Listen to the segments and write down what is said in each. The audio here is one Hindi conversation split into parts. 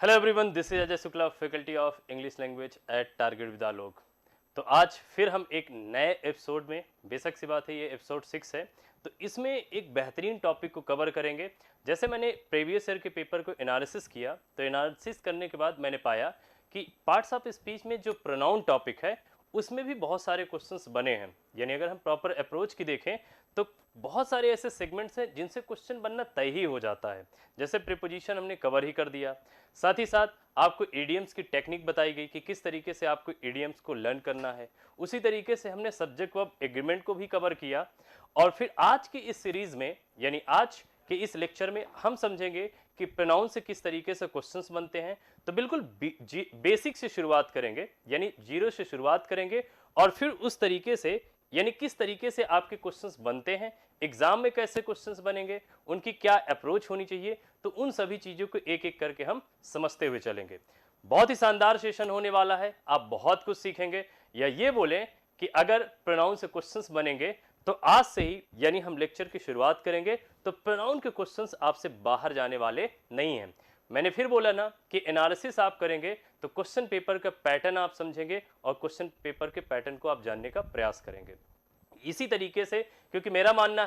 Hello everyone, this is Ajay Shukla, faculty of English language at Target Vidyalok. तो आज फिर हम एक नए एपिसोड में, बेशक सी बात है ये एपिसोड 6 है, तो इसमें एक बेहतरीन टॉपिक को कवर करेंगे। जैसे मैंने प्रीवियस ईयर के पेपर को एनालिसिस किया, तो एनालिसिस करने के बाद मैंने पाया कि पार्ट्स ऑफ स्पीच में जो प्रोनाउन टॉपिक है उसमें भी बहुत सारे क्वेश्चंस बने हैं। यानी अगर हम प्रॉपर अप्रोच की देखें तो बहुत सारे ऐसे सेगमेंट्स हैं जिनसे क्वेश्चन बनना तय ही हो जाता है। जैसे प्रीपोजिशन हमने कवर ही कर दिया, साथ ही साथ आपको इडियम्स की टेक्निक बताई गई कि किस तरीके से आपको इडियम्स को लर्न करना है। उसी तरीके से हमने सब्जेक्ट वर्ब एग्रीमेंट को भी कवर किया। और फिर आज की इस सीरीज में, यानी आज के इस लेक्चर में हम समझेंगे कि प्रोनाउन से किस तरीके से क्वेश्चंस बनते हैं। तो बिल्कुल बेसिक से शुरुआत करेंगे, यानी जीरो से शुरुआत करेंगे, और फिर उस तरीके से यानी किस तरीके से आपके क्वेश्चंस बनते हैं, एग्जाम में कैसे क्वेश्चंस बनेंगे, उनकी क्या अप्रोच होनी चाहिए, तो उन सभी चीजों को एक एक करके हम समझते हुए चलेंगे। बहुत ही शानदार सेशन होने वाला है, आप बहुत कुछ सीखेंगे। या ये बोलें कि अगर प्रोनाउन से क्वेश्चंस बनेंगे तो आज से ही, यानी हम लेक्चर की शुरुआत करेंगे तो प्रोनाउन के क्वेश्चंस आपसे बाहर जाने वाले नहीं हैं। मैंने फिर बोला ना कि एनालिसिस आप करेंगे तो क्वेश्चन पेपर का पैटर्न आप समझेंगे और क्वेश्चन पेपर के पैटर्न को आप जानने का प्रयास करेंगे। इसी तरीके से, क्योंकि मेरा मानना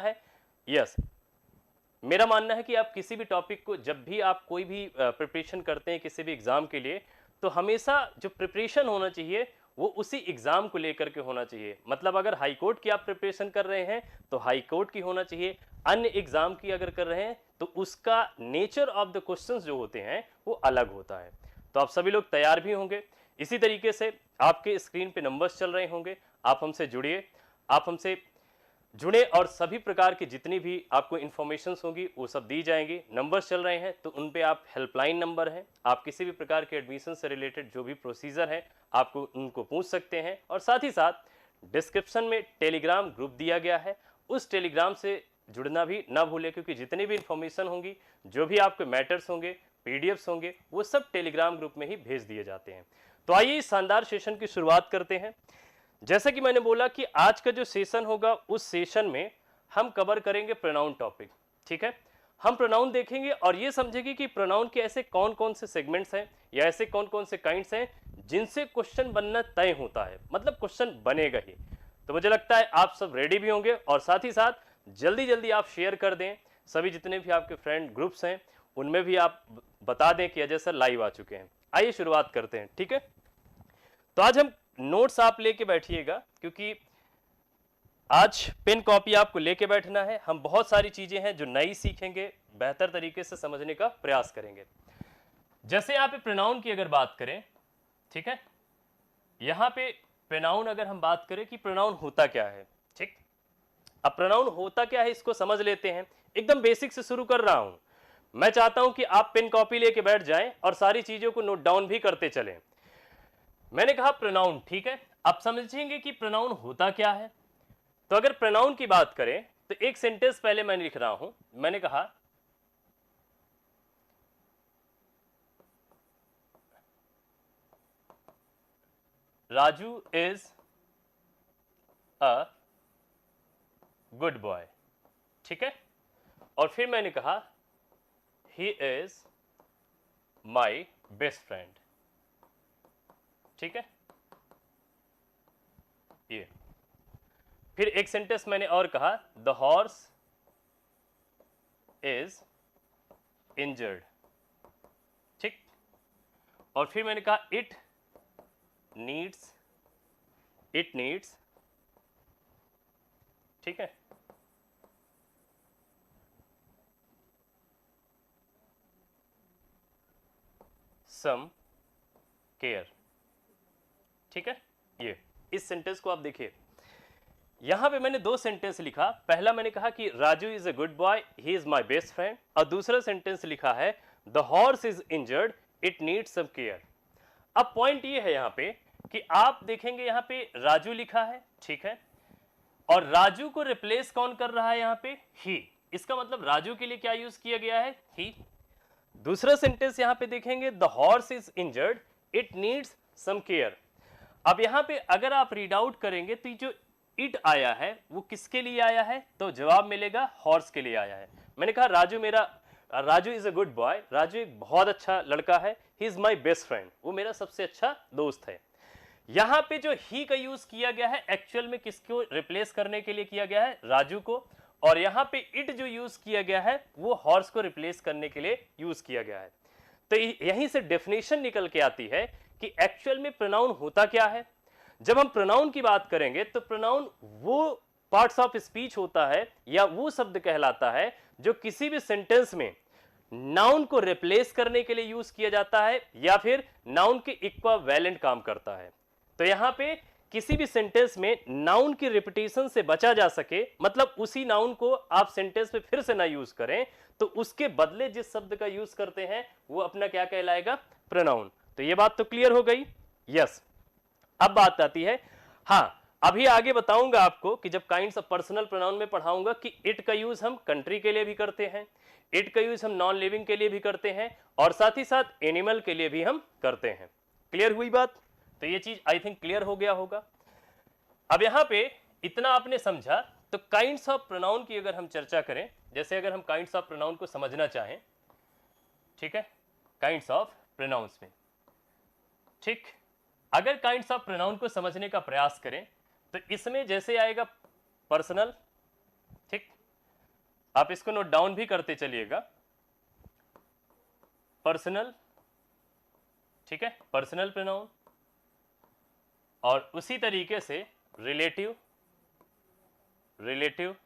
है कि आप किसी भी टॉपिक को, जब भी आप कोई भी प्रिपरेशन करते हैं किसी भी एग्जाम के लिए, तो हमेशा जो प्रिपरेशन होना चाहिए वो उसी एग्जाम को लेकर के होना चाहिए। मतलब अगर हाई कोर्ट की आप प्रिपरेशन कर रहे हैं तो हाई कोर्ट की होना चाहिए, अन्य एग्जाम की अगर कर रहे हैं तो उसका नेचर ऑफ द क्वेश्चंस जो होते हैं वो अलग होता है। तो आप सभी लोग तैयार भी होंगे। इसी तरीके से आपके स्क्रीन पे नंबर्स चल रहे होंगे, आप हमसे जुड़िए, आप हमसे जुड़े और सभी प्रकार की जितनी भी आपको इन्फॉर्मेशंस होंगी वो सब दी जाएंगी। नंबर्स चल रहे हैं तो उन पे आप, हेल्पलाइन नंबर है, आप किसी भी प्रकार के एडमिशन से रिलेटेड जो भी प्रोसीजर है आपको उनको पूछ सकते हैं। और साथ ही साथ डिस्क्रिप्शन में टेलीग्राम ग्रुप दिया गया है, उस टेलीग्राम से जुड़ना भी ना भूलें, क्योंकि जितनी भी इंफॉर्मेशन होंगी, जो भी आपके मैटर्स होंगे, पीडीएफ्स होंगे, वो सब टेलीग्राम ग्रुप में ही भेज दिए जाते हैं। तो आइए इस शानदार सेशन की शुरुआत करते हैं। जैसा कि मैंने बोला कि आज का जो सेशन होगा उस सेशन में हम कवर करेंगे प्रोनाउन टॉपिक। ठीक है, हम प्रोनाउन देखेंगे और ये समझेंगे कि प्रोनाउन के ऐसे कौन कौन से सेगमेंट्स हैं या ऐसे कौन कौन से काइंड्स हैं जिनसे क्वेश्चन बनना तय होता है, मतलब क्वेश्चन बनेगा ही। तो मुझे लगता है आप सब रेडी भी होंगे, और साथ ही साथ जल्दी जल्दी आप शेयर कर दें, सभी जितने भी आपके फ्रेंड ग्रुप्स हैं उनमें भी आप बता दें कि अजय सर लाइव आ चुके हैं। आइए शुरुआत करते हैं। ठीक है, तो आज हम नोट्स आप लेके बैठिएगा, क्योंकि आज पेन कॉपी आपको लेके बैठना है। हम बहुत सारी चीजें हैं जो नई सीखेंगे, बेहतर तरीके से समझने का प्रयास करेंगे। जैसे यहाँ पे प्रोनाउन की अगर बात करें, ठीक है, यहाँ पे प्रोनाउन अगर हम बात करें कि प्रोनाउन होता क्या है। ठीक, अब प्रोनाउन होता क्या है इसको समझ लेते हैं। एकदम बेसिक से शुरू कर रहा हूं, मैं चाहता हूं कि आप पेन कॉपी लेके बैठ जाएं और सारी चीजों को नोट डाउन भी करते चलें। मैंने कहा प्रोनाउन, ठीक है, अब समझेंगे कि प्रोनाउन होता क्या है। तो अगर प्रोनाउन की बात करें तो एक सेंटेंस पहले मैं लिख रहा हूं, मैंने कहा Raju is a good boy. ठीक है, और फिर मैंने कहा he is my best friend. ठीक है, ये फिर एक सेंटेंस मैंने और कहा, द हॉर्स इज इंजर्ड। ठीक, और फिर मैंने कहा इट नीड्स, ठीक है, सम केयर। ठीक है, ये इस सेंटेंस को आप देखिए, यहां पे मैंने दो सेंटेंस लिखा। पहला मैंने कहा कि Raju is a good boy, he is my best friend, और दूसरा सेंटेंस लिखा है the horse is injured, it needs some care. अब पॉइंट ये है यहां पे कि आप देखेंगे यहां पे राजू लिखा है, ठीक है, और राजू को रिप्लेस कौन कर रहा है यहां पे, ही। इसका मतलब राजू के लिए क्या यूज किया गया है, ही। दूसरा सेंटेंस यहां पे देखेंगे, the horse is injured, it needs some care. अब यहां पे अगर आप रीड आउट करेंगे तो जो इट आया है वो किसके लिए आया है, तो जवाब मिलेगा हॉर्स के लिए आया है। मैंने कहा राजू मेरा Raju is a good boy, Raju एक बहुत अच्छा लड़का है, he is my best friend, वो मेरा सबसे अच्छा दोस्त है। यहां पे जो ही का यूज किया गया है एक्चुअल में किसको रिप्लेस करने के लिए किया गया है, राजू को। और यहां पे इट जो यूज किया गया है वो हॉर्स को रिप्लेस करने के लिए यूज किया गया है। तो यहीं से डेफिनेशन निकल के आती है कि एक्चुअल में प्रोनाउन होता क्या है। जब हम प्रोनाउन की बात करेंगे तो प्रोनाउन वो पार्ट्स ऑफ स्पीच होता है या वो शब्द कहलाता है जो किसी भी सेंटेंस में नाउन को रिप्लेस करने के लिए यूज किया जाता है या फिर नाउन के इक्विवेलेंट काम करता है। तो यहां पे किसी भी सेंटेंस में नाउन की रिपीटेशन से बचा जा सके, मतलब उसी नाउन को आप सेंटेंस में फिर से ना यूज करें, तो उसके बदले जिस शब्द का यूज करते हैं वो अपना क्या कहलाएगा, प्रोनाउन। तो ये बात तो क्लियर हो गई। यस, अब बात आती है, हाँ अभी आगे बताऊंगा आपको कि जब काइंड्स ऑफ पर्सनल प्रोनाउन में पढ़ाऊंगा कि इट का यूज हम कंट्री के लिए भी करते हैं, इट का यूज हम नॉन लिविंग के लिए भी करते हैं और साथ ही साथ एनिमल के लिए भी हम करते हैं। क्लियर हुई बात? तो ये चीज आई थिंक क्लियर हो गया होगा। अब यहां पे इतना आपने समझा, तो काइंड्स ऑफ प्रोनाउन की अगर हम चर्चा करें, जैसे अगर हम काइंड्स ऑफ प्रोनाउन को समझना चाहें, ठीक है, काइंड्स ऑफ प्रोनाउंस में, ठीक, अगर काइंड्स ऑफ प्रोनाउन को समझने का प्रयास करें तो इसमें जैसे आएगा पर्सनल, ठीक, आप इसको नोट डाउन भी करते चलिएगा, पर्सनल, ठीक है, पर्सनल प्रोनाउन, और उसी तरीके से रिलेटिव, रिलेटिव,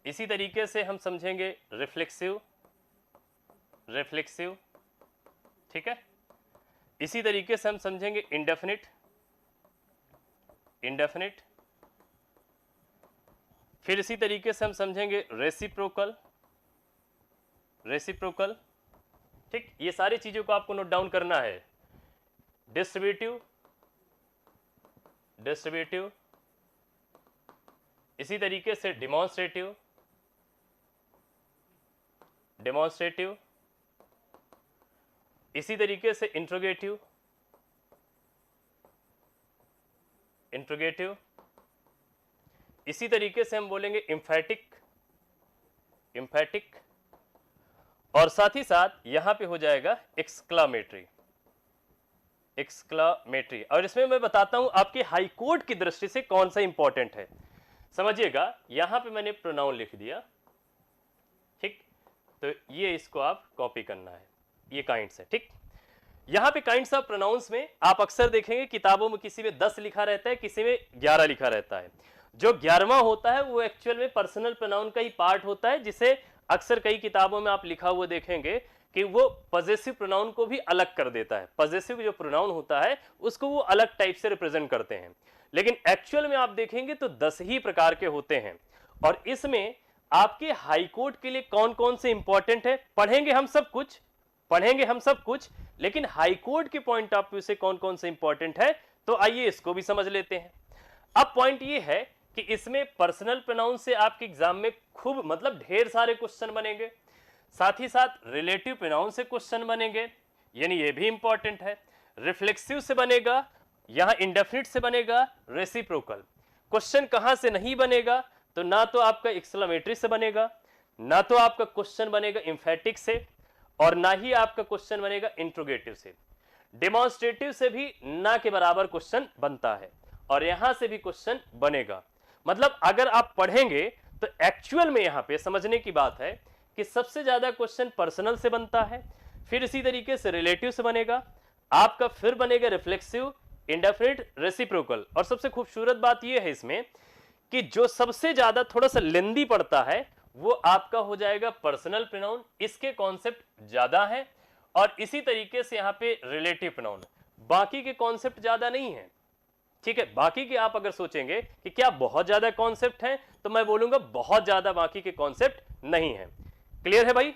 इसी तरीके से हम समझेंगे रिफ्लेक्सिव, रिफ्लेक्सिव, ठीक है, इसी तरीके से हम समझेंगे इंडेफिनिट, इंडेफिनिट, फिर इसी तरीके से हम समझेंगे रेसिप्रोकल, रेसिप्रोकल, ठीक, ये सारी चीजों को आपको नोट डाउन करना है। डिस्ट्रीब्यूटिव, डिस्ट्रीब्यूटिव, इसी तरीके से डिमॉन्स्ट्रेटिव, डेमोन्स्ट्रेटिव, इसी तरीके से इंट्रोगेटिव, इंट्रोगेटिव, इसी तरीके से हम बोलेंगे एम्फैटिक, एम्फैटिक, और साथ ही साथ यहां पे हो जाएगा एक्सक्लामेटरी, एक्सक्लामेटरी। और इसमें मैं बताता हूं आपके हाई कोर्ट की दृष्टि से कौन सा इंपॉर्टेंट है। समझिएगा, यहां पे मैंने प्रोनाउन लिख दिया, ठीक, तो ये इसको आप कॉपी करना है, ये काइंड्स है, ठीक। यहां पे काइंड्स ऑफ प्रोनाउंस में आप अक्सर देखेंगे किताबों में किसी में 10 लिखा रहता है, किसी में 11 लिखा रहता है। जो 11वां होता है वो एक्चुअल में पर्सनल प्रोनाउन का ही पार्ट होता है, जिसे अक्सर कई किताबों में आप लिखा हुआ देखेंगे कि वो पजेसिव प्रोनाउन को भी अलग कर देता है। पजेसिव जो प्रोनाउन होता है उसको वो अलग टाइप से रिप्रेजेंट करते हैं, लेकिन एक्चुअल में आप देखेंगे तो 10 ही प्रकार के होते हैं। और इसमें आपके हाई कोर्ट के लिए कौन कौन से इंपॉर्टेंट है, पढ़ेंगे हम सब कुछ, पढ़ेंगे हम सब कुछ, लेकिन हाई कोर्ट के पॉइंट ऑफ व्यू से कौन कौन से इंपॉर्टेंट है, तो आइए इसको भी समझ लेते हैं। अब पॉइंट ये है कि इसमें पर्सनल प्रोनाउन से आपके एग्जाम में खूब मतलब ढेर सारे क्वेश्चन बनेंगे, साथ ही साथ रिलेटिव प्रोनाउन से क्वेश्चन बनेंगे, यानी ये भी इंपॉर्टेंट है। रिफ्लेक्सिव से बनेगा, यहां इंडेफिनिट से बनेगा, रेसिप्रोकल। क्वेश्चन कहां से नहीं बनेगा, तो ना तो आपका एक्सक्लेमेटरी से बनेगा, ना तो आपका क्वेश्चन बनेगा एम्फैटिक से, और ना ही आपका क्वेश्चन बनेगा इंट्रोगेटिव से। डेमोन्स्ट्रेटिव से भी ना के बराबर क्वेश्चन बनता है, और यहां से भी क्वेश्चन बनेगा। मतलब अगर आप पढ़ेंगे तो एक्चुअल में यहां पे समझने की बात है कि सबसे ज्यादा क्वेश्चन पर्सनल से बनता है, फिर इसी तरीके से रिलेटिव से बनेगा आपका, फिर बनेगा रिफ्लेक्सिव, इंडेफिनिट, रेसिप्रोकल। और सबसे खूबसूरत बात यह है इसमें कि जो सबसे ज्यादा थोड़ा सा लेंदी पड़ता है वो आपका हो जाएगा पर्सनल प्रोनाउन, इसके कॉन्सेप्ट ज्यादा हैं, और इसी तरीके से यहां पे रिलेटिव प्रोनाउन, बाकी के कॉन्सेप्ट ज्यादा नहीं है, ठीक है। बाकी के आप अगर सोचेंगे कि क्या बहुत ज्यादा कॉन्सेप्ट हैं, तो मैं बोलूंगा बहुत ज्यादा बाकी के कॉन्सेप्ट नहीं है। क्लियर है भाई?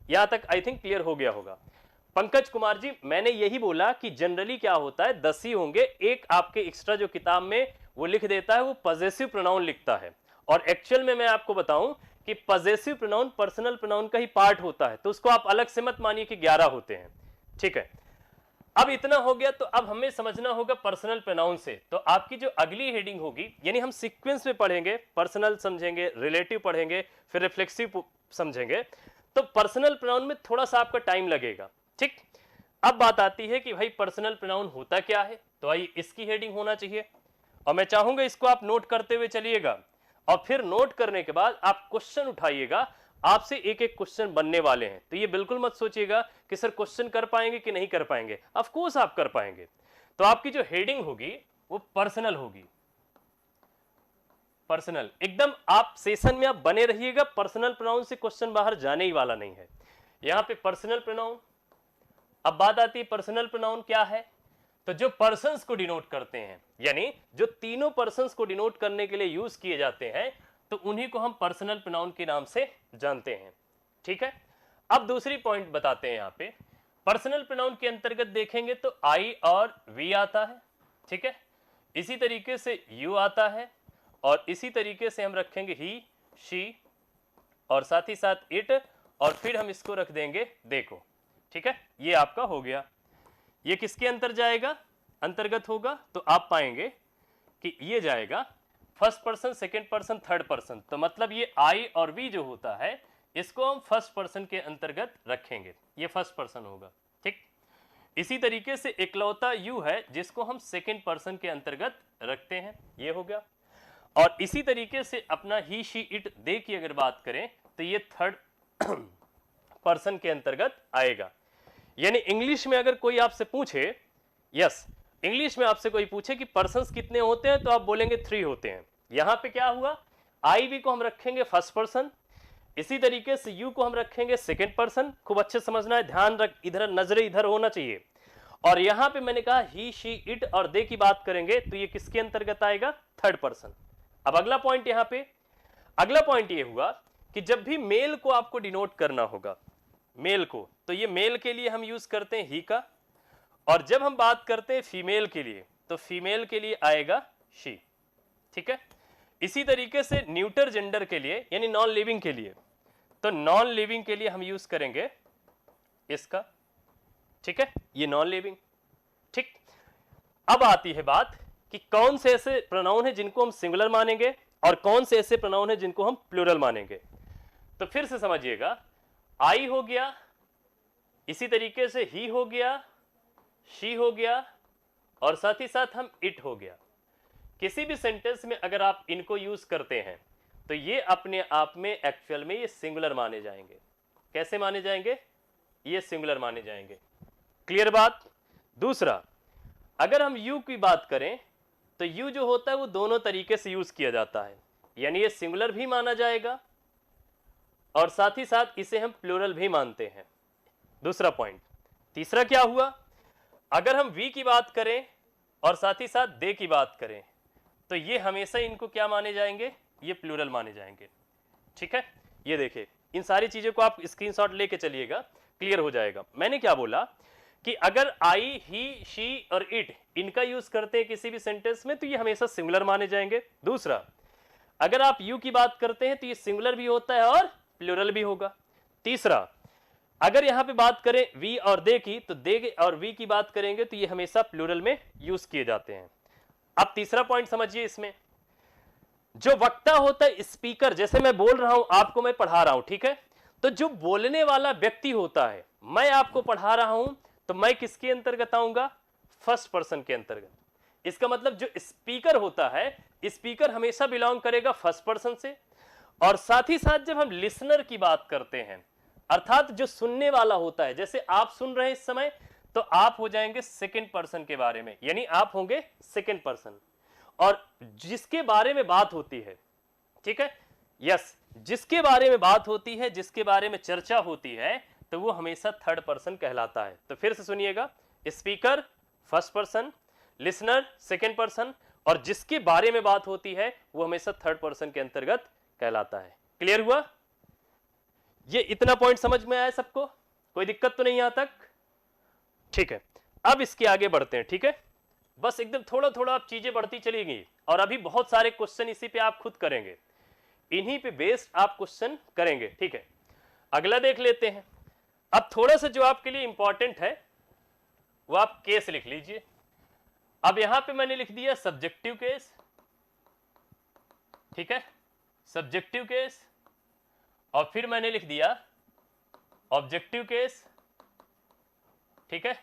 यहां तक आई थिंक क्लियर हो गया होगा। पंकज कुमार जी, मैंने यही बोला कि जनरली क्या होता है 10 ही होंगे, एक आपके एक्स्ट्रा जो किताब में वो लिख देता है वो पजेसिव प्रोनाउन लिखता है, और एक्चुअल में मैं आपको बताऊं कि पजेसिव प्रोनाउन पर्सनल प्रोनाउन का ही पार्ट होता है, तो उसको आप अलग से मत मानिए कि 11 होते हैं, ठीक है। अब इतना हो गया, तो अब हमें समझना होगा पर्सनल प्रोनाउन से। तो आपकी जो अगली हेडिंग होगी, यानी हम सीक्वेंस में पढ़ेंगे, पर्सनल समझेंगे, रिलेटिव पढ़ेंगे, फिर रिफ्लेक्सिव समझेंगे, तो पर्सनल प्रोनाउन में थोड़ा सा आपका टाइम लगेगा। ठीक, अब बात आती है कि भाई पर्सनल प्रोनाउन होता क्या है, तो भाई इसकी हेडिंग होना चाहिए और मैं चाहूंगा इसको आप नोट करते हुए चलिएगा और फिर नोट करने के बाद आप क्वेश्चन उठाइएगा। आपसे एक एक क्वेश्चन बनने वाले हैं, तो ये बिल्कुल मत सोचिएगा कि सर क्वेश्चन कर पाएंगे कि नहीं कर पाएंगे, ऑफ कोर्स आप कर पाएंगे। तो आपकी जो हेडिंग होगी वो पर्सनल होगी, पर्सनल। एकदम आप सेशन में आप बने रहिएगा, पर्सनल प्रोनाउन से क्वेश्चन बाहर जाने ही वाला नहीं है। यहां पे पर्सनल प्रोनाउन, अब बात आती है पर्सनल प्रोनाउन क्या है, तो जो पर्सन्स को डिनोट करते हैं, यानी जो तीनों पर्सन्स को डिनोट करने के लिए यूज किए जाते हैं, तो उन्हीं को हम पर्सनल प्रोनाउन के नाम से जानते हैं। ठीक है, अब दूसरी पॉइंट बताते हैं। यहाँ पे पर्सनल प्रोनाउन के अंतर्गत देखेंगे तो आई और वी आता है। ठीक है, इसी तरीके से यू आता है और इसी तरीके से हम रखेंगे ही, शी और साथ ही साथ इट, और फिर हम इसको रख देंगे देखो। ठीक है, ये आपका हो गया। ये किसके अंतर्गत होगा, तो आप पाएंगे कि ये जाएगा first person, second person, third person. तो मतलब ये आई और वी जो होता है इसको हम फर्स्ट पर्सन के अंतर्गत रखेंगे, ये फर्स्ट पर्सन होगा। ठीक, इसी तरीके से इकलौता यू है जिसको हम सेकेंड पर्सन के अंतर्गत रखते हैं, ये हो गया। और इसी तरीके से अपना ही, शी, इट, दे की अगर बात करें तो ये थर्ड पर्सन के अंतर्गत आएगा। यानी इंग्लिश में अगर कोई आपसे पूछे, यस, इंग्लिश में आपसे कोई पूछे कि पर्सन्स कितने होते हैं, तो आप बोलेंगे 3 होते हैं। यहां पे क्या हुआ, आई वी को हम रखेंगे फर्स्ट पर्सन, इसी तरीके से यू को हम रखेंगे सेकेंड पर्सन। खूब अच्छे समझना है, ध्यान रख, इधर नजरें इधर होना चाहिए। और यहां पे मैंने कहा ही, शी, इट और दे की बात करेंगे तो ये किसके अंतर्गत आएगा, थर्ड पर्सन। अब अगला पॉइंट, यहां पे अगला पॉइंट ये हुआ कि जब भी मेल को आपको डिनोट करना होगा, मेल को, तो ये मेल के लिए हम यूज करते हैं ही का, और जब हम बात करते हैं फीमेल के लिए तो फीमेल के लिए आएगा शी। ठीक है, इसी तरीके से न्यूटर जेंडर के लिए यानी नॉन लिविंग के लिए, तो नॉन लिविंग के लिए हम यूज करेंगे इसका। ठीक है, ये नॉन लिविंग। ठीक, अब आती है बात कि कौन से ऐसे प्रोनाउन है जिनको हम सिंगुलर मानेंगे और कौन से ऐसे प्रोनाउन है जिनको हम प्लूरल मानेंगे। तो फिर से समझिएगा, आई हो गया, इसी तरीके से ही हो गया, शी हो गया और साथ ही साथ हम इट हो गया। किसी भी सेंटेंस में अगर आप इनको यूज करते हैं तो ये अपने आप में एक्चुअल में ये सिंगुलर माने जाएंगे। कैसे माने जाएंगे, ये सिंगुलर माने जाएंगे। क्लियर बात। दूसरा, अगर हम यू की बात करें तो यू जो होता है वो दोनों तरीके से यूज किया जाता है, यानी ये सिंगुलर भी माना जाएगा और साथ ही साथ इसे हम प्लूरल भी मानते हैं। दूसरा पॉइंट। तीसरा क्या हुआ, अगर हम वी की बात करें और साथ ही साथ दे की बात करें तो ये हमेशा इनको क्या माने जाएंगे, ये प्लूरल माने जाएंगे। ठीक है, ये देखिए, इन सारी चीजों को आप स्क्रीनशॉट लेके चलिएगा, क्लियर हो जाएगा। मैंने क्या बोला कि अगर आई, ही, शी और इट इनका यूज करते हैं किसी भी सेंटेंस में तो ये हमेशा सिंगुलर माने जाएंगे। दूसरा, अगर आप यू की बात करते हैं तो ये सिंगुलर भी होता है और प्लूरल भी होगा। तीसरा, अगर यहां पे बात करें वी और दे की तो दे और वी की बात करेंगे तो ये हमेशा प्लूरल में यूज किए जाते हैं। अब तीसरा पॉइंट समझिए, इसमें जो वक्ता होता है, स्पीकर, जैसे मैं बोल रहा हूं आपको, मैं पढ़ा रहा हूं, ठीक है, तो जो बोलने वाला व्यक्ति होता है, मैं आपको पढ़ा रहा हूं तो मैं किसके अंतर्गत आऊंगा, फर्स्ट पर्सन के अंतर्गत। इसका मतलब जो स्पीकर होता है, स्पीकर हमेशा बिलोंग करेगा फर्स्ट पर्सन से। और साथ ही साथ जब हम लिसनर की बात करते हैं, अर्थात जो सुनने वाला होता है, जैसे आप सुन रहे हैं इस समय, तो आप हो जाएंगे सेकंड पर्सन के बारे में, यानी आप होंगे सेकंड पर्सन। और जिसके बारे में बात होती है, ठीक है, यस, जिसके बारे में बात होती है, जिसके बारे में चर्चा होती है, तो वो हमेशा थर्ड पर्सन कहलाता है। तो फिर से सुनिएगा, speaker first person, listener second person, और जिसके बारे में बात होती है वो हमेशा थर्ड पर्सन के अंतर्गत कहलाता है। क्लियर हुआ? ये इतना पॉइंट समझ में आया सबको? कोई दिक्कत तो नहीं यहां तक? ठीक है, अब इसके आगे बढ़ते हैं। ठीक है, बस एकदम थोड़ा थोड़ा आप चीजें बढ़ती चलेंगी और अभी बहुत सारे क्वेश्चन इसी पे आप खुद करेंगे, इन्हीं पे बेस्ड आप क्वेश्चन करेंगे। ठीक है, अगला देख लेते हैं। अब थोड़ा सा जो आपके लिए इंपॉर्टेंट है वो आप केस लिख लीजिए। अब यहां पे मैंने लिख दिया सब्जेक्टिव केस, ठीक है, सब्जेक्टिव केस, और फिर मैंने लिख दिया ऑब्जेक्टिव केस, ठीक है,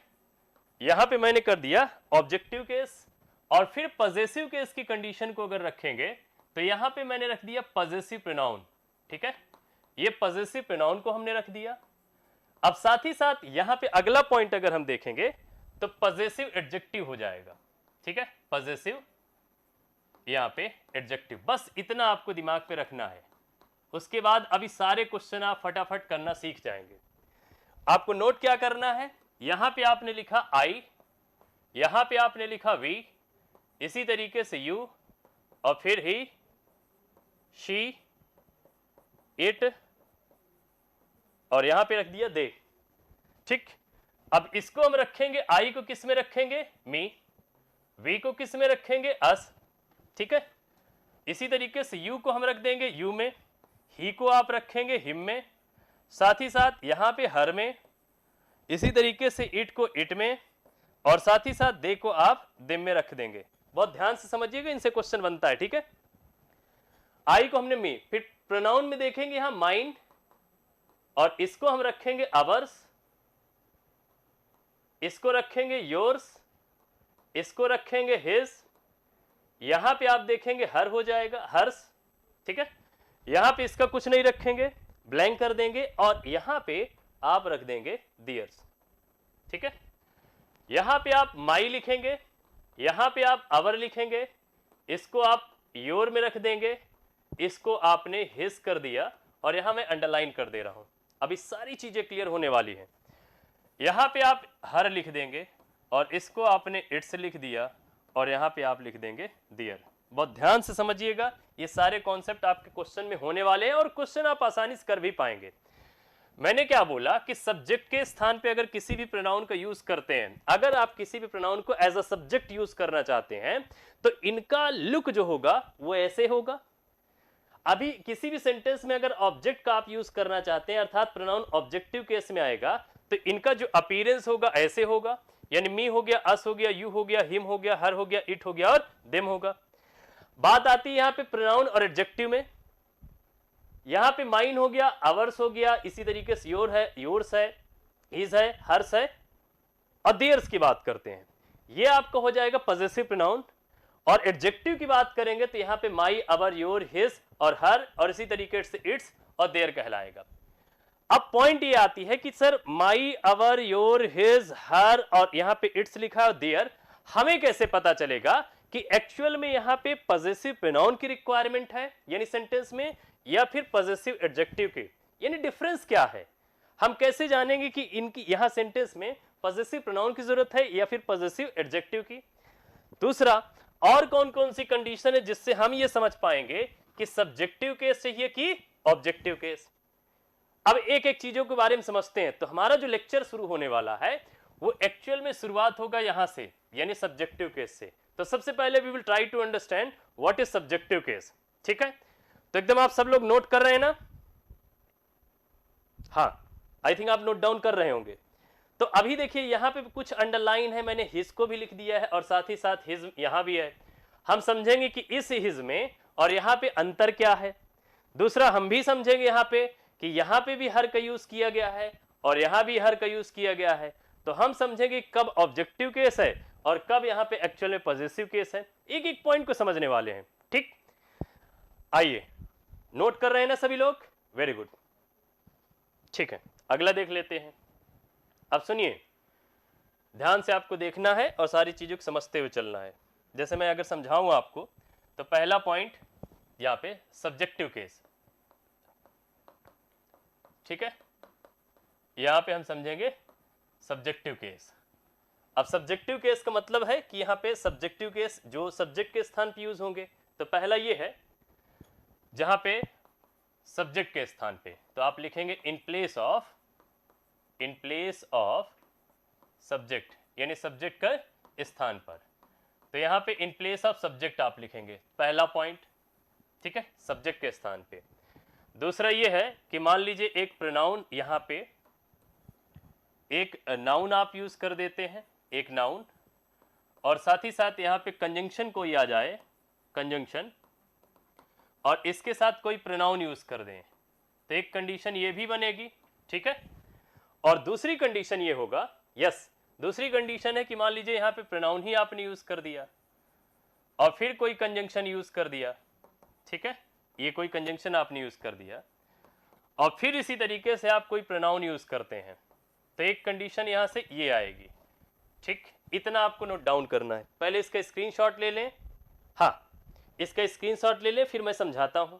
यहां पे मैंने कर दिया ऑब्जेक्टिव केस। और फिर पजेसिव केस की कंडीशन को अगर रखेंगे तो यहां पे मैंने रख दिया पजेसिव प्रोनाउन, ठीक है, ये पजेसिव प्रोनाउन को हमने रख दिया। अब साथ ही साथ यहां पे अगला पॉइंट अगर हम देखेंगे तो पजेसिव एडजेक्टिव हो जाएगा, ठीक है, पजेसिव यहां पे एडजेक्टिव। बस इतना आपको दिमाग पे रखना है, उसके बाद अभी सारे क्वेश्चन आप फटाफट करना सीख जाएंगे। आपको नोट क्या करना है, यहां पे आपने लिखा आई, यहां पे आपने लिखा वी, इसी तरीके से यू, और फिर ही, शी, इट, और यहां पे रख दिया दे, ठीक। अब इसको हम रखेंगे, आई को किस में रखेंगे, मी, वी को किस में रखेंगे, अस, ठीक है। इसी तरीके से यू को हम रख देंगे यू में, ही को आप रखेंगे हिम में, साथ ही साथ यहां पे हर में, इसी तरीके से इट को इट में, और साथ ही साथ दे को आप दिम में रख देंगे। बहुत ध्यान से समझिएगा, इनसे क्वेश्चन बनता है, ठीक है। आई को हमने मी, फिर प्रोनाउन में देखेंगे यहां माइंड, और इसको हम रखेंगे अवर्स, इसको रखेंगे योर्स, इसको रखेंगे हिज, यहां पे आप देखेंगे हर हो जाएगा हर्स, ठीक है। यहां पे इसका कुछ नहीं रखेंगे, ब्लैंक कर देंगे, और यहां पे आप रख देंगे दियर्स, ठीक है। यहां पे आप माई लिखेंगे, यहां पे आप अवर लिखेंगे, इसको आप योर में रख देंगे, इसको आपने हिज कर दिया, और यहां मैं अंडरलाइन कर दे रहा हूं। अभी सारी चीजें क्लियर होने वाली हैं। यहां पे आप हर लिख देंगे, और इसको आपने इट्स लिख दिया, और यहां पे आप लिख देंगे दियर। बहुत ध्यान से समझिएगा, ये सारे कॉन्सेप्ट आपके क्वेश्चन में होने वाले हैं, और क्वेश्चन आप आसानी से कर भी पाएंगे। मैंने क्या बोला कि सब्जेक्ट के स्थान पे अगर किसी भी प्रोनाउन का यूज करते हैं, अगर आप किसी भी प्रोनाउन को एज अ सब्जेक्ट यूज करना चाहते हैं, तो इनका लुक जो होगा वो ऐसे होगा। अभी किसी भी सेंटेंस में अगर ऑब्जेक्ट का आप यूज करना चाहते हैं, अर्थात प्रोनाउन ऑब्जेक्टिव केस में आएगा, तो इनका जो अपीयरेंस होगा ऐसे होगा, यानी मी हो गया, अस हो गया, यू हो गया, हिम हो गया, हर हो गया, इट हो गया, और देम होगा। बात आती है यहां पे प्रोनाउन और एडजेक्टिव में, यहां पे माइन हो गया, अवर्स हो गया, इसी तरीके से योर है, योर्स है, हिज है, हर्स है, और देयर्स की बात करते हैं, ये आपका हो जाएगा पजेसिव प्रोनाउन। और एडजेक्टिव की बात करेंगे तो यहां पे माई, अवर, योर, हिज और हर, और इसी तरीके से इट्स और देयर कहलाएगा। अब पॉइंट ये आती है कि sir my, our, your, his, her, और यहां पे इट्स लिखा है देयर, हमें कैसे पता चलेगा कि एक्चुअल में यहां पे पजेसिव प्रोनाउन की रिक्वायरमेंट है यानी सेंटेंस में, या फिर पजेसिव एडजेक्टिव की, यानी डिफरेंस क्या है। हम कैसे जानेंगे कि इनकी यहां सेंटेंस में पजेसिव प्रोनाउन की जरूरत है या फिर पजेसिव एडजेक्टिव की। दूसरा, और कौन कौन सी कंडीशन है जिससे हम ये समझ पाएंगे कि सब्जेक्टिव केस चाहिए कि ऑब्जेक्टिव केस। अब एक एक चीजों के बारे में समझते हैं। तो हमारा जो लेक्चर शुरू होने वाला है वो एक्चुअल में शुरुआत होगा यहां से, यानी सब्जेक्टिव केस से। तो सबसे पहले we will try to understand what is subjective case, ठीक है। तो एकदम आप सब लोग नोट कर रहे हैं ना? हाँ, आई थिंक आप नोट डाउन कर रहे होंगे। तो अभी देखिए यहां पे कुछ अंडरलाइन है, मैंने हिज को भी लिख दिया है, और साथ ही साथ हिज यहां भी है। हम समझेंगे कि इस हिज में और यहां पे अंतर क्या है। दूसरा, हम भी समझेंगे यहां पे कि यहां पे भी हर का यूज किया गया है और यहां भी हर का यूज किया गया है। तो हम समझेंगे कब ऑब्जेक्टिव केस है और कब यहां पे एक्चुअल में पॉजिटिव केस है। एक एक पॉइंट को समझने वाले हैं, ठीक। आइए, नोट कर रहे हैं ना सभी लोग? वेरी गुड, ठीक है। अगला देख लेते हैं। अब सुनिए, ध्यान से आपको देखना है और सारी चीजों को समझते हुए चलना है। जैसे मैं अगर समझाऊं आपको, तो पहला पॉइंट यहां पे सब्जेक्टिव केस, ठीक है। यहां पे हम समझेंगे सब्जेक्टिव केस। अब सब्जेक्टिव केस का मतलब है कि यहां पे सब्जेक्टिव केस जो सब्जेक्ट के स्थान पे यूज होंगे। तो पहला ये है जहां पे सब्जेक्ट के स्थान पे, तो आप लिखेंगे इन प्लेस ऑफ सब्जेक्ट, यानी सब्जेक्ट का स्थान पर। तो यहां पे इन प्लेस ऑफ सब्जेक्ट आप लिखेंगे, पहला पॉइंट, ठीक है, सब्जेक्ट के स्थान पे। दूसरा ये है कि मान लीजिए एक प्रोनाउन, यहां पे एक नाउन आप यूज कर देते हैं, एक नाउन, और साथ ही साथ यहां पे कंजंक्शन कोई आ जाए, कंजंक्शन, और इसके साथ कोई प्रोनाउन यूज कर दें, तो एक कंडीशन ये भी बनेगी, ठीक है। और दूसरी कंडीशन ये होगा, यस दूसरी कंडीशन है कि मान लीजिए यहां पे प्रोनाउन ही आपने यूज कर दिया और फिर कोई कंजंक्शन यूज कर दिया, ठीक है, ये कोई कंजंक्शन आपने यूज कर दिया और फिर इसी तरीके से आप कोई प्रोनाउन यूज करते हैं, तो एक कंडीशन यहां से ये आएगी, ठीक, इतना आपको नोट डाउन करना है। पहले इसका स्क्रीनशॉट ले लें, हाँ इसका स्क्रीनशॉट ले लें, फिर मैं समझाता हूं,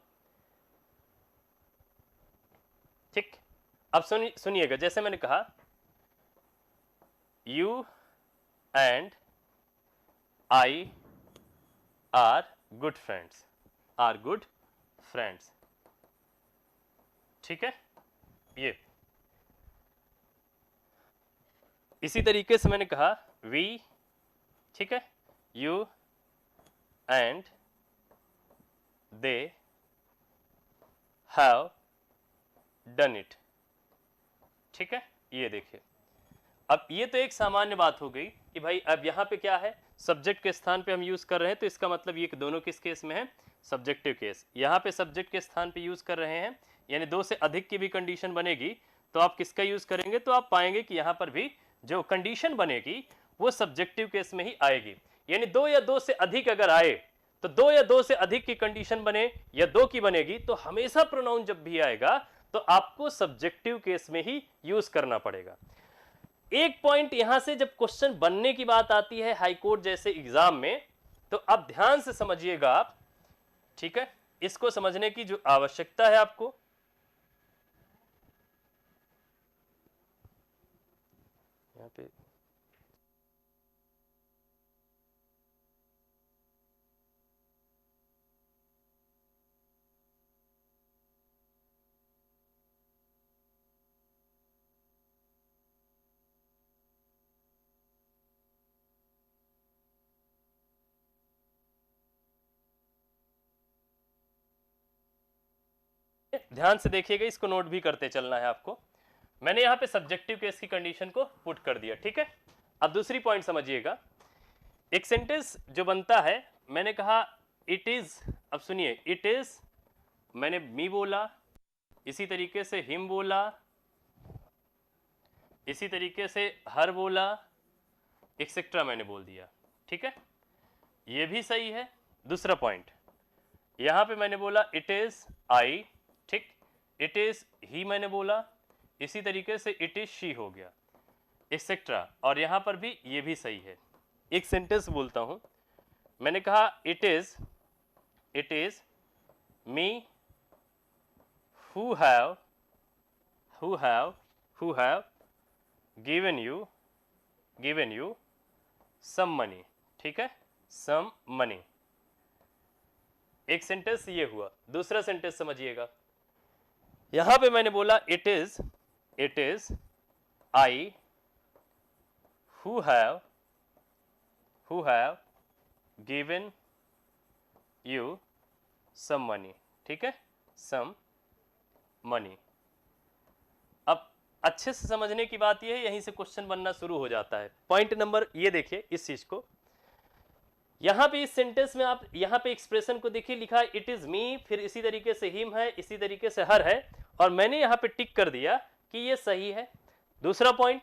ठीक। अब सुनिएगा, जैसे मैंने कहा you and I are good friends, are good friends, ठीक है, ये इसी तरीके से मैंने कहा वी, ठीक है, you and they have done it, ठीक है, ये देखिए। अब ये तो एक सामान्य बात हो गई कि भाई अब यहाँ पे क्या है, सब्जेक्ट के स्थान पे हम यूज कर रहे हैं, तो इसका मतलब ये कि दोनों किस केस में है, सब्जेक्टिव केस। यहाँ पे सब्जेक्ट के स्थान पे यूज कर रहे हैं, यानी दो से अधिक की भी कंडीशन बनेगी तो आप किसका यूज करेंगे, तो आप पाएंगे कि यहाँ पर भी जो कंडीशन बनेगी वो सब्जेक्टिव केस में ही आएगी। यानी दो या दो से अधिक अगर आए तो दो या दो से अधिक की कंडीशन बने या दो की बनेगी, तो हमेशा प्रोनाउन जब भी आएगा तो आपको सब्जेक्टिव केस में ही यूज करना पड़ेगा। एक पॉइंट यहां से जब क्वेश्चन बनने की बात आती है हाई कोर्ट जैसे एग्जाम में, तो अब ध्यान से समझिएगा आप, ठीक है, इसको समझने की जो आवश्यकता है आपको, यहां पे ध्यान से देखिएगा, इसको नोट भी करते चलना है आपको। मैंने यहां पे सब्जेक्टिव केस की कंडीशन को पुट कर दिया, ठीक है। अब दूसरी पॉइंट समझिएगा, एक सेंटेंस जो बनता है, मैंने कहा इट इज, अब सुनिए, इट इज, मैंने मी बोला, इसी तरीके से हिम बोला, इसी तरीके से हर बोला, एक्सेट्रा मैंने बोल दिया, ठीक है, ये भी सही है। दूसरा पॉइंट, यहां पे मैंने बोला इट इज आई, ठीक, इट इज ही मैंने बोला, इसी तरीके से इट इज शी हो गया, एक्सेट्रा, और यहां पर भी ये भी सही है। एक सेंटेंस बोलता हूं, मैंने कहा it is me who have given you some money, ठीक है, सम मनी। एक सेंटेंस ये हुआ। दूसरा सेंटेंस समझिएगा, यहां पे मैंने बोला it is I who have given you some money, ठीक है, सम मनी। अब अच्छे से समझने की बात यह है, यहीं से क्वेश्चन बनना शुरू हो जाता है। पॉइंट नंबर, ये देखिए इस चीज को, यहां पे इस सेंटेंस में आप यहां पे एक्सप्रेशन को देखिए, लिखा है इट इज मी, फिर इसी तरीके से हिम है, इसी तरीके से हर है, और मैंने यहां पे टिक कर दिया कि ये सही है। दूसरा पॉइंट,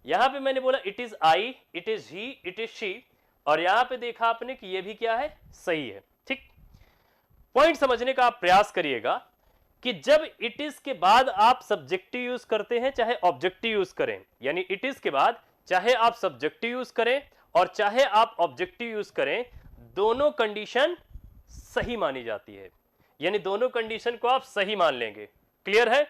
यहां पे मैंने बोला it is I, it is he, it is she, और यहां पे देखा आपने कि ये भी क्या है, सही है, ठीक। पॉइंट समझने का आप प्रयास करिएगा कि जब इट इज के बाद आप सब्जेक्टिव यूज करते हैं चाहे ऑब्जेक्टिव यूज करें, यानी इट इज के बाद चाहे आप सब्जेक्टिव यूज करें और चाहे आप ऑब्जेक्टिव यूज करें, दोनों कंडीशन सही मानी जाती है, यानी दोनों कंडीशन को आप सही मान लेंगे। क्लियर है?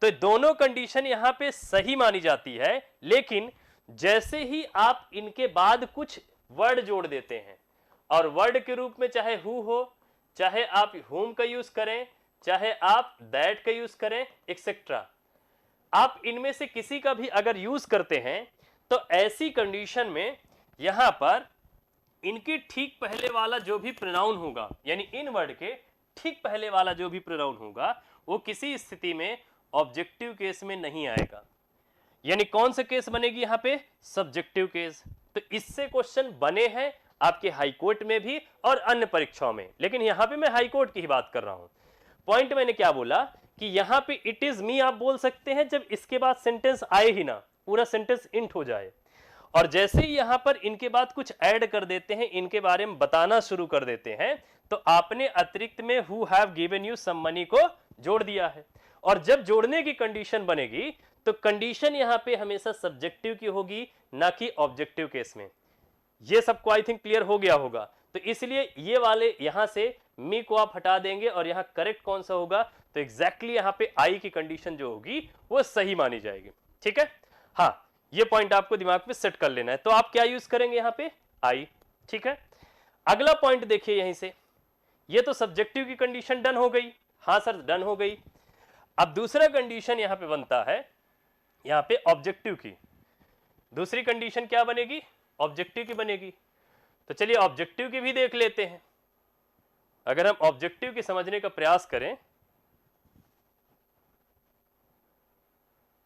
तो दोनों कंडीशन यहां पे सही मानी जाती है, लेकिन जैसे ही आप इनके बाद कुछ वर्ड जोड़ देते हैं, और वर्ड के रूप में चाहे हु हो, चाहे आप whom का यूज करें, चाहे आप दैट का यूज करें, एक्सेट्रा, आप इनमें से किसी का भी अगर यूज करते हैं, तो ऐसी कंडीशन में यहां पर इनके ठीक पहले वाला जो भी प्रोनाउन होगा, यानी इन वर्ड के ठीक पहले वाला जो भी प्रोनाउन होगा, वो किसी स्थिति में ऑब्जेक्टिव केस में नहीं आएगा। यानी कौन सा केस बनेगी यहां पे? Subjective case. तो इससे क्वेश्चन बने हैं आपके हाई कोर्ट में भी और अन्य परीक्षाओं में, लेकिन यहां पे मैं हाई कोर्ट की ही बात कर रहा हूं। पॉइंट मैंने क्या बोला कि यहां पे इट इज मी आप बोल सकते हैं जब इसके बाद सेंटेंस आए ही ना, पूरा सेंटेंस इंट हो जाए। और जैसे ही यहां पर इनके बाद कुछ ऐड कर देते हैं, इनके बारे में बताना शुरू कर देते हैं, तो आपने अतिरिक्त में who have given you some money को जोड़ दिया है। और जब जोड़ने की कंडीशन बनेगी तो कंडीशन यहां पे हमेशा सब्जेक्टिव की होगी, ना कि ऑब्जेक्टिव केस में। ये सबको आई थिंक क्लियर हो गया होगा। तो इसलिए ये वाले यहां से मी को आप हटा देंगे और यहां करेक्ट कौन सा होगा, तो एग्जैक्टली यहां पे आई की कंडीशन जो होगी वो सही मानी जाएगी। ठीक है, हाँ, ये पॉइंट आपको दिमाग में सेट कर लेना है। तो आप क्या यूज करेंगे यहां पे, आई। ठीक है, अगला पॉइंट देखिए यहीं से, ये तो सब्जेक्टिव की कंडीशन डन हो गई, हाँ सर डन हो गई। अब दूसरा कंडीशन यहां पे बनता है, यहां पे ऑब्जेक्टिव की। दूसरी कंडीशन क्या बनेगी, ऑब्जेक्टिव की बनेगी। तो चलिए ऑब्जेक्टिव की भी देख लेते हैं। अगर हम ऑब्जेक्टिव की समझने का प्रयास करें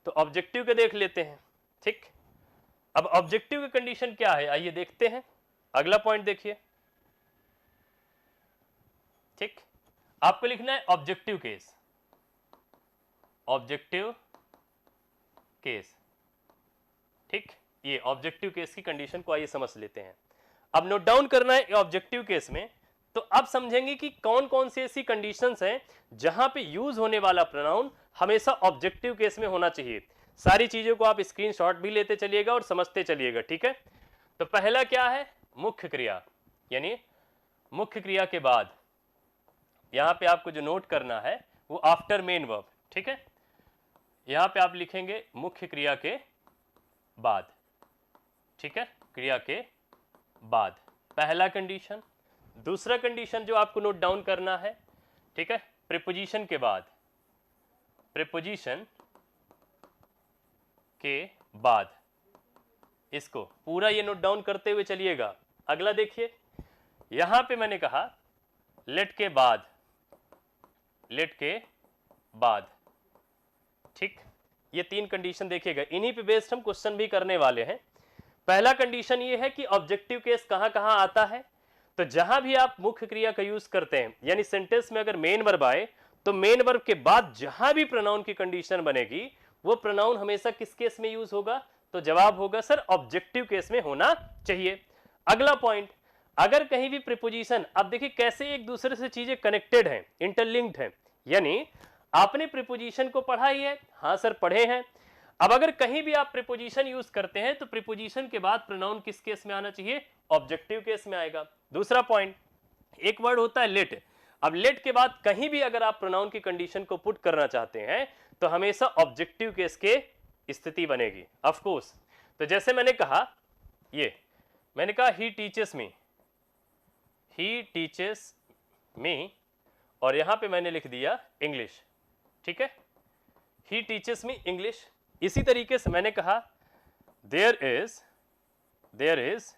तो ऑब्जेक्टिव के देख लेते हैं। ठीक, अब ऑब्जेक्टिव की कंडीशन क्या है, आइए देखते हैं। अगला पॉइंट देखिए। ठीक, आपको लिखना है ऑब्जेक्टिव केस, ऑब्जेक्टिव केस। ठीक, ये ऑब्जेक्टिव केस की कंडीशन को आइए समझ लेते हैं। अब नोट डाउन करना है ऑब्जेक्टिव केस में, तो अब समझेंगे कि कौन कौन सी ऐसी कंडीशंस हैं जहां पे यूज होने वाला प्रोनाउन हमेशा ऑब्जेक्टिव केस में होना चाहिए। सारी चीजों को आप स्क्रीनशॉट भी लेते चलिएगा और समझते चलिएगा। ठीक है, तो पहला क्या है, मुख्य क्रिया, यानी मुख्य क्रिया के बाद यहां पे आपको जो नोट करना है वो आफ्टर मेन वर्ब। ठीक है, यहां पे आप लिखेंगे मुख्य क्रिया के बाद। ठीक है, क्रिया के बाद पहला कंडीशन। दूसरा कंडीशन जो आपको नोट डाउन करना है, ठीक है, प्रीपोजिशन के बाद, प्रीपोजिशन के बाद, इसको पूरा ये नोट डाउन करते हुए चलिएगा। अगला देखिए, यहां पे मैंने कहा लेट के बाद, लेट के बाद। ठीक, ये तीन कंडीशन देखिएगा, इन्हीं पे बेस्ड हम क्वेश्चन भी करने वाले हैं। पहला कंडीशन ये है कि ऑब्जेक्टिव केस कहां कहां आता है, तो जहां भी आप मुख्य क्रिया का यूज करते हैं, यानी सेंटेंस में अगर मेन वर्ब आए तो मेन वर्ब के बाद जहां भी प्रोनाउन की कंडीशन बनेगी वो प्रोनाउन हमेशा किस केस में यूज होगा, तो जवाब होगा सर ऑब्जेक्टिव केस में होना चाहिए। अगला पॉइंट, अगर कहीं भी प्रीपोजिशन, अब देखिए कैसे एक दूसरे से चीजें कनेक्टेड हैं, इंटरलिंक्ड हैं, यानी आपने प्रीपोजिशन को पढ़ा ही है, हाँ सर पढ़े हैं। अब अगर कहीं भी आप प्रीपोजिशन यूज करते हैं तो प्रीपोजिशन के बाद प्रोनाउन किस केस में आना चाहिए, ऑब्जेक्टिव केस में आएगा। दूसरा पॉइंट, एक वर्ड होता है लेट। अब लेट के बाद कहीं भी अगर आप प्रोनाउन की कंडीशन को पुट करना चाहते हैं तो हमेशा ऑब्जेक्टिव केस के स्थिति बनेगी ऑफ कोर्स। तो जैसे मैंने कहा, ये मैंने कहा he teaches me, he teaches me, और यहां पे मैंने लिख दिया इंग्लिश। ठीक है, ही टीचेस मी इंग्लिश। इसी तरीके से मैंने कहा देयर इज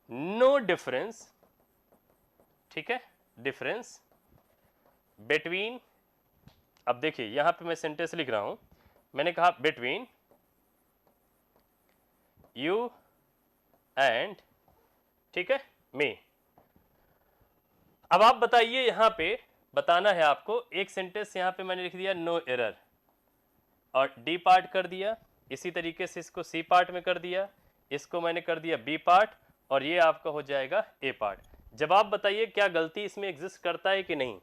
नो डिफरेंस, ठीक है, डिफरेंस बिटवीन, अब देखिए यहां पे मैं सेंटेंस लिख रहा हूं, मैंने कहा बिटवीन यू एंड, ठीक है, मी। अब आप बताइए, यहां पे बताना है आपको, एक सेंटेंस यहां पे मैंने लिख दिया नो एरर और डी पार्ट कर दिया, इसी तरीके से इसको सी पार्ट में कर दिया, इसको मैंने कर दिया बी पार्ट, और ये आपका हो जाएगा ए पार्ट। जवाब बताइए क्या गलती इसमें एग्जिस्ट करता है कि नहीं।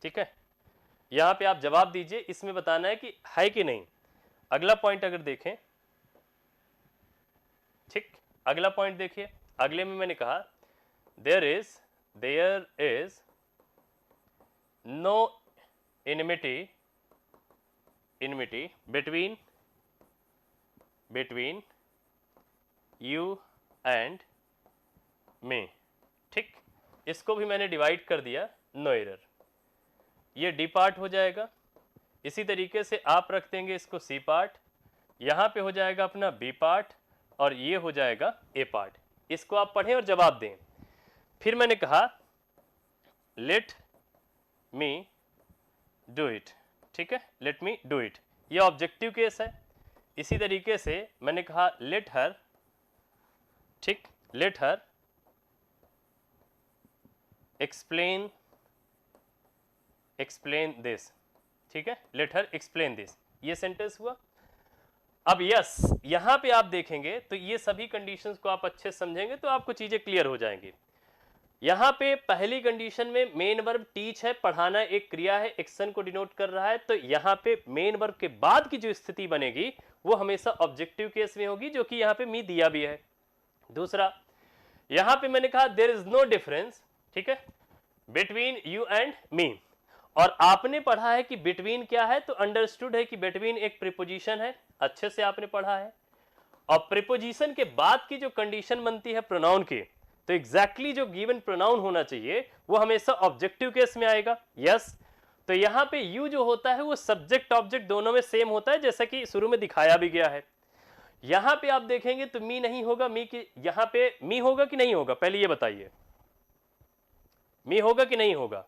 ठीक है, यहां पे आप जवाब दीजिए, इसमें बताना है कि है कि नहीं। अगला पॉइंट अगर देखें, ठीक, अगला पॉइंट देखिए, अगले में मैंने कहा there is no enmity between you and me. ठीक, इसको भी मैंने डिवाइड कर दिया नो एरर, ये डी पार्ट हो जाएगा। इसी तरीके से आप रख देंगे इसको सी पार्ट, यहां पे हो जाएगा अपना बी पार्ट, और ये हो जाएगा ए पार्ट। इसको आप पढ़ें और जवाब दें। फिर मैंने कहा लेट मी डू इट, ठीक है, लेट मी डू इट, ये ऑब्जेक्टिव केस है। इसी तरीके से मैंने कहा लेट हर, ठीक, लेट हर एक्सप्लेन दिस, ठीक है, लेट हर एक्सप्लेन दिस, ये सेंटेंस हुआ। अब यस, यहां पे आप देखेंगे तो ये सभी कंडीशंस को आप अच्छे से समझेंगे तो आपको चीजें क्लियर हो जाएंगी। यहां पे पहली कंडीशन में मेन वर्ब टीच है, पढ़ाना एक क्रिया है, एक्शन को डिनोट कर रहा है, तो यहां पे मेन वर्ब के बाद की जो स्थिति बनेगी वो हमेशा ऑब्जेक्टिव केस में होगी, जो कि यहां पे मी दिया भी है। दूसरा, यहां पे मैंने कहा देयर इज नो डिफरेंस, ठीक है, बिटवीन यू एंड मी, और आपने पढ़ा है कि बिटवीन क्या है, तो अंडरस्टूड है कि बिटवीन एक प्रीपोजिशन है, अच्छे से आपने पढ़ा है। और प्रीपोजिशन के बाद की जो कंडीशन बनती है प्रोनाउन की, तो एग्जैक्टली जो गिवन प्रोनाउन होना चाहिए वो हमेशा ऑब्जेक्टिव केस में आएगा। यस, तो यहां पे यू जो होता है वो सब्जेक्ट ऑब्जेक्ट दोनों में सेम होता है, जैसा कि शुरू में दिखाया भी गया है। यहां पे आप देखेंगे तो मी नहीं होगा, मी की यहां पे मी होगा कि नहीं होगा, पहले ये बताइए, मी होगा कि नहीं होगा,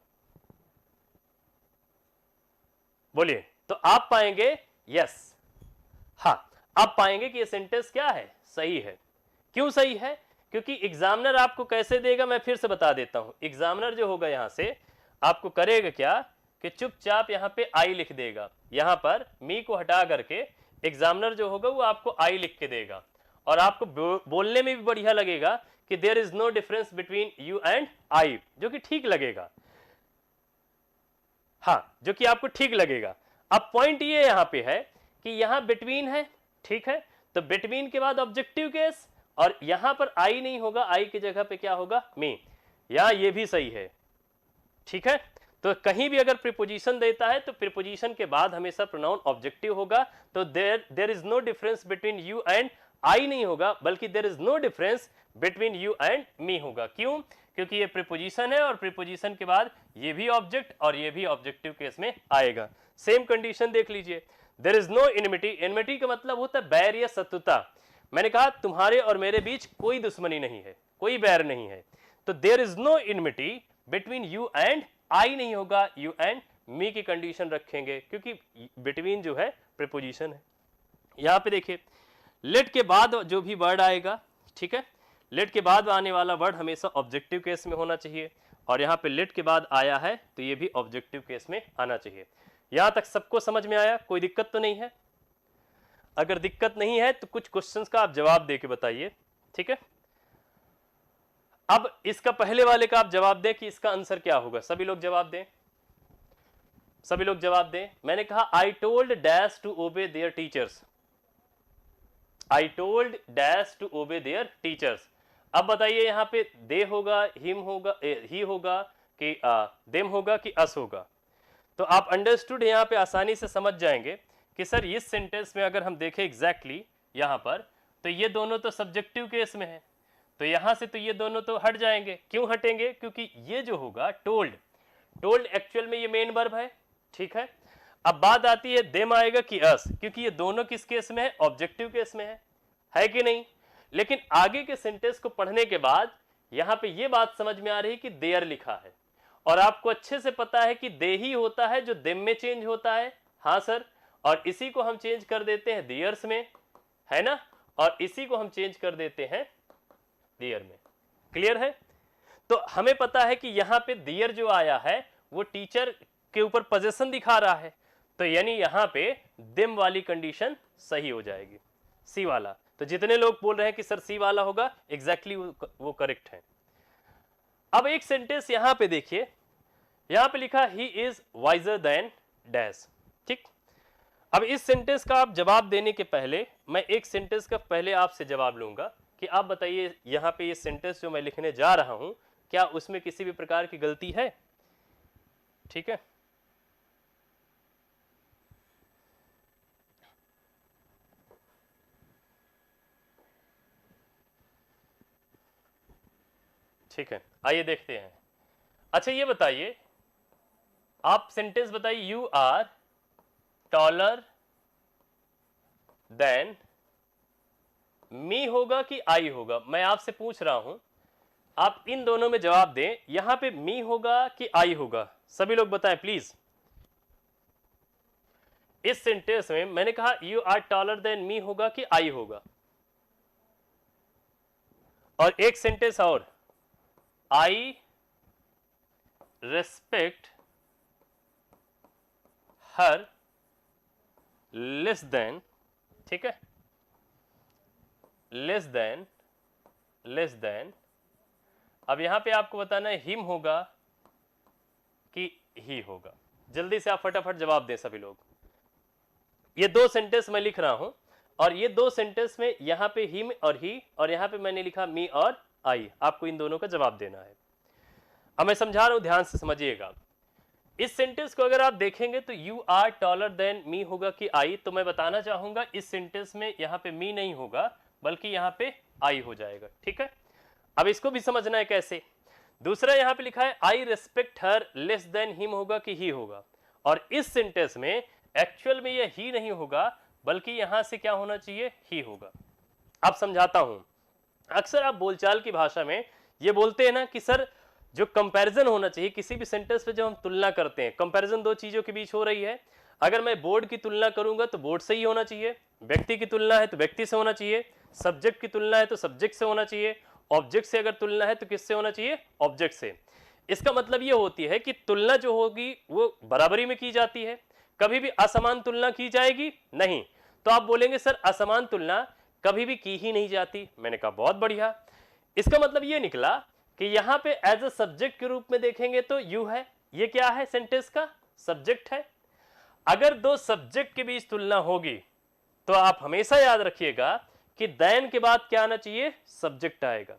बोलिए। तो आप पाएंगे यस, हाँ, आप पाएंगे कि ये सेंटेंस क्या है, सही है। क्यों सही है? क्योंकि एग्जामिनर आपको कैसे देगा, मैं फिर से बता देता हूं। एग्जामिनर जो होगा यहां से आपको करेगा क्या कि चुपचाप यहां पे आई लिख देगा, यहां पर मी को हटा करके एग्जामिनर जो होगा वो आपको आई लिख के देगा, और आपको बोलने में भी बढ़िया लगेगा कि there is no difference between you and I, जो कि ठीक लगेगा, हाँ, जो कि आपको ठीक लगेगा। अब पॉइंट ये यहां पे है कि यहां बिटवीन है, ठीक है, तो बिटवीन के बाद ऑब्जेक्टिव केस, और यहां पर आई नहीं होगा, आई की जगह पे क्या होगा, मी, या ये भी सही है, ठीक है। तो कहीं भी अगर प्रीपोजिशन देता है तो प्रीपोजिशन के बाद हमेशा प्रोनाउन ऑब्जेक्टिव होगा, तो there is no difference between you and I नहीं होगा, बल्कि there is no difference between you and me होगा। क्यों? क्योंकि ये प्रीपोजिशन है, और प्रीपोजिशन के बाद ये भी ऑब्जेक्ट और ये भी ऑब्जेक्टिव केस में आएगा। सेम कंडीशन देख लीजिए, there is no enmity, enmity का मतलब होता है बैर या शत्रुता। मैंने कहा तुम्हारे और मेरे बीच कोई दुश्मनी नहीं है, कोई बैर नहीं है, तो there is no enmity between you and I नहीं होगा, यू एंड मी की कंडीशन रखेंगे, क्योंकि बिटवीन जो है प्रीपोजिशन है। यहां पे देखिए, लेट के बाद जो भी वर्ड आएगा, ठीक है, लेट के बाद आने वाला वर्ड हमेशा ऑब्जेक्टिव केस में होना चाहिए, और यहां पे लेट के बाद आया है तो ये भी ऑब्जेक्टिव केस में आना चाहिए। यहां तक सबको समझ में आया? कोई दिक्कत तो नहीं है? अगर दिक्कत नहीं है तो कुछ क्वेश्चंस का आप जवाब दे के बताइए, ठीक है। अब इसका पहले वाले का आप जवाब दें कि इसका आंसर क्या होगा, सभी लोग जवाब दें, सभी लोग जवाब दें। मैंने कहा I told dash to obey their teachers, I told dash to obey their teachers. अब बताइए यहां पे दे होगा, हिम होगा, ही होगा कि देम होगा कि अस होगा। तो आप अंडरस्टूड यहां पे आसानी से समझ जाएंगे कि सर इस सेंटेंस में अगर हम देखें एग्जैक्टली यहां पर, तो ये दोनों तो सब्जेक्टिव केस में है, तो यहां से तो ये दोनों तो हट जाएंगे। क्यों हटेंगे? क्योंकि ये जो होगा टोल्ड, टोल्ड एक्चुअल में ये मेन वर्ब है, ठीक है। अब बात आती है देम आएगा कि अस, क्योंकि ये दोनों किस केस में है, ऑब्जेक्टिव केस में है कि नहीं। लेकिन आगे के सेंटेंस को पढ़ने के बाद यहां पे ये बात समझ में आ रही कि देयर लिखा है, और आपको अच्छे से पता है कि दे ही होता है जो देम में चेंज होता है, हाँ सर, और इसी को हम चेंज कर देते हैं देयर्स में, है ना, और इसी को हम चेंज कर देते हैं देयर में। क्लियर है? तो हमें पता है कि यहां पे देयर जो आया है वो टीचर के ऊपर पोजीशन दिखा रहा है, तो यानी यहां पे देम वाली कंडीशन सही हो जाएगी, सी वाला। तो जितने लोग बोल रहे हैं कि सर सी वाला होगा, एग्जैक्टली वो करेक्ट है। अब एक सेंटेंस यहां पे देखिए, यहां पे लिखा he is visor then dash, ठीक। अब इस सेंटेंस का आप जवाब देने के पहले मैं एक सेंटेंस का पहले आपसे जवाब लूंगा कि आप बताइए यहां पे ये सेंटेंस जो मैं लिखने जा रहा हूं, क्या उसमें किसी भी प्रकार की गलती है? ठीक है, ठीक है, आइए देखते हैं। अच्छा ये बताइए, आप सेंटेंस बताइए, you are taller than me होगा कि आई होगा? मैं आपसे पूछ रहा हूं, आप इन दोनों में जवाब दें। यहां पे मी होगा कि आई होगा? सभी लोग बताएं प्लीज। इस सेंटेंस में मैंने कहा you are taller than me होगा कि आई होगा? और एक सेंटेंस और, I respect her less than, ठीक है, लेस देन, अब यहां पे आपको बताना है हिम होगा कि ही होगा। जल्दी से आप फटाफट जवाब दें सभी लोग। ये दो सेंटेंस मैं लिख रहा हूं और ये दो सेंटेंस में यहां पे हिम और ही और यहां पे मैंने लिखा मी और आई। आपको इन दोनों का जवाब देना है। अब मैं समझा रहा हूं, ध्यान से समझिएगा। इस सेंटेंस को अगर आप देखेंगे तो you are taller than me होगा कि आई, तो मैं बताना चाहूंगा इस सेंटेंस में यहां पे मी नहीं होगा बल्कि यहां पे आई हो जाएगा, ठीक है। अब इसको भी समझना है कैसे। दूसरा यहां पे लिखा है आई respect her less than him होगा कि ही होगा, और इस सेंटेंस में एक्चुअल में यह ही नहीं होगा बल्कि यहां से क्या होना चाहिए, ही होगा। अब समझाता हूं। अक्सर आप बोलचाल की भाषा में ये बोलते हैं ना कि सर जो कंपैरिजन होना चाहिए किसी भी सेंटेंस पे, जब हम तुलना करते हैं, कंपैरिजन दो चीजों के बीच हो रही है। अगर मैं बोर्ड की तुलना करूंगा तो बोर्ड से ही होना चाहिए, व्यक्ति की तुलना है तो व्यक्ति से होना चाहिए, सब्जेक्ट की तुलना है तो सब्जेक्ट से होना चाहिए, ऑब्जेक्ट से अगर तुलना है तो किससे होना चाहिए, ऑब्जेक्ट से। इसका मतलब ये होती है कि तुलना जो होगी वो बराबरी में की जाती है, कभी भी असमान तुलना की जाएगी नहीं। तो आप बोलेंगे सर असमान तुलना कभी भी की ही नहीं जाती। मैंने कहा बहुत बढ़िया। इसका मतलब ये निकला कि यहां पे एज अ सब्जेक्ट के रूप में देखेंगे तो यू है, ये क्या है, सेंटेंस का सब्जेक्ट है। अगर दो सब्जेक्ट के बीच तुलना होगी तो आप हमेशा याद रखिएगा कि देन के बाद क्या आना चाहिए, सब्जेक्ट आएगा,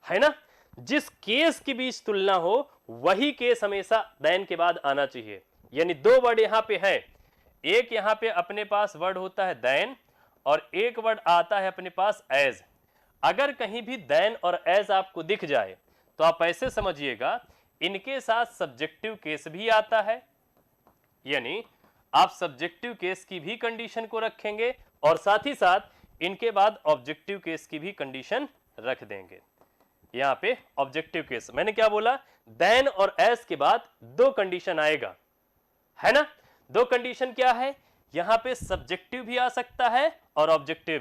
है ना। जिस केस के बीच तुलना हो वही केस हमेशा देन के बाद आना चाहिए। यानी दो वर्ड यहां पे है, एक यहां पे अपने पास वर्ड होता है देन और एक वर्ड आता है अपने पास एज। अगर कहीं भी देन और एज आपको दिख जाए तो आप ऐसे समझिएगा इनके साथ सब्जेक्टिव केस भी आता है, यानी आप सब्जेक्टिव केस की भी कंडीशन को रखेंगे और साथ ही साथ इनके बाद ऑब्जेक्टिव केस की भी कंडीशन रख देंगे। यहां पे ऑब्जेक्टिव केस मैंने क्या बोला, देन और एज के बाद दो कंडीशन आएगा, है ना। दो कंडीशन क्या है, यहां पे सब्जेक्टिव भी आ सकता है और ऑब्जेक्टिव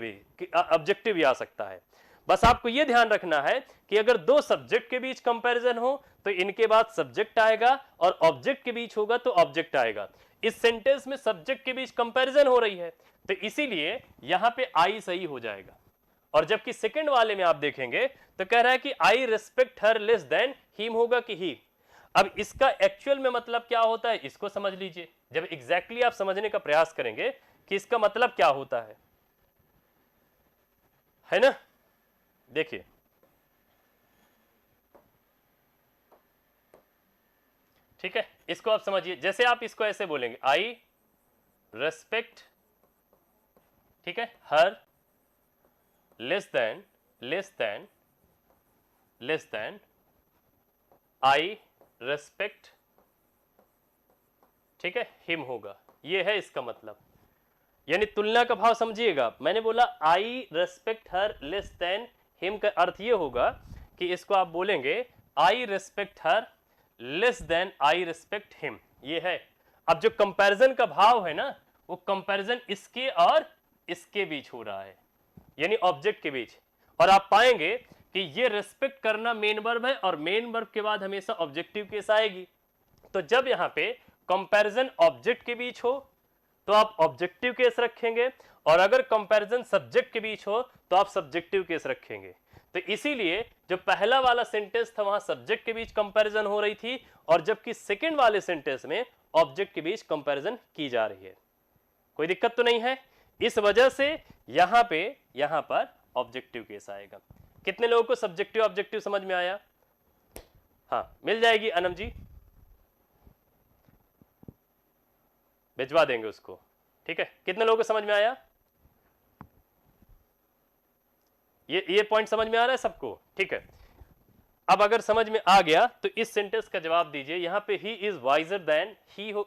भी आ सकता है। बस आपको यह ध्यान रखना है कि अगर दो सब्जेक्ट के बीच कंपैरिजन हो तो इनके बाद सब्जेक्ट आएगा और ऑब्जेक्ट के बीच होगा तो ऑब्जेक्ट आएगा। इस सेंटेंस में सब्जेक्ट के बीच कंपैरिजन हो रही है तो इसीलिए यहां पे आई सही हो जाएगा। और जबकि सेकंड वाले में आप देखेंगे तो कह रहा है कि आई respect her less than him होगा कि ही। अब इसका एक्चुअल में मतलब क्या होता है इसको समझ लीजिए। जब एग्जैक्टली आप समझने का प्रयास करेंगे कि इसका मतलब क्या होता है ना। देखिए ठीक है, इसको आप समझिए। जैसे आप इसको ऐसे बोलेंगे आई रेस्पेक्ट, ठीक है, हर लेस देन आई रेस्पेक्ट, ठीक है, हिम होगा। ये है इसका मतलब, यानी तुलना का भाव समझिएगा। मैंने बोला I respect her less than him का अर्थ ये होगा कि इसको आप बोलेंगे I respect her less than I respect him, ये है। अब जो कंपैरिजन का भाव है ना वो कंपैरिजन इसके और इसके बीच हो रहा है, यानी ऑब्जेक्ट के बीच। और आप पाएंगे कि ये रेस्पेक्ट करना मेन वर्ब है और मेन वर्ब के बाद हमेशा ऑब्जेक्टिव केस आएगी। तो जब यहां पे कंपैरिजन ऑब्जेक्ट के बीच हो तो आप ऑब्जेक्टिव केस रखेंगे और अगर कंपैरिजन सब्जेक्ट के बीच हो तो आप सब्जेक्टिव केस रखेंगे। तो इसीलिए जो पहला वाला सेंटेंस था वहां सब्जेक्ट के बीच कंपैरिजन हो रही थी और जबकि सेकंड वाले सेंटेंस में ऑब्जेक्ट के बीच कंपैरिजन की जा रही है। कोई दिक्कत तो नहीं है। इस वजह से यहां पर ऑब्जेक्टिव केस आएगा। कितने लोगों को सब्जेक्टिव ऑब्जेक्टिव समझ में आया? हाँ, मिल जाएगी अनम जी, भिजवा देंगे उसको, ठीक है। कितने लोगों को समझ में आया? ये पॉइंट समझ में आ रहा है सबको? ठीक है। अब अगर समझ में आ गया तो इस सेंटेंस का जवाब दीजिए। यहां पे ही इज वाइजर देन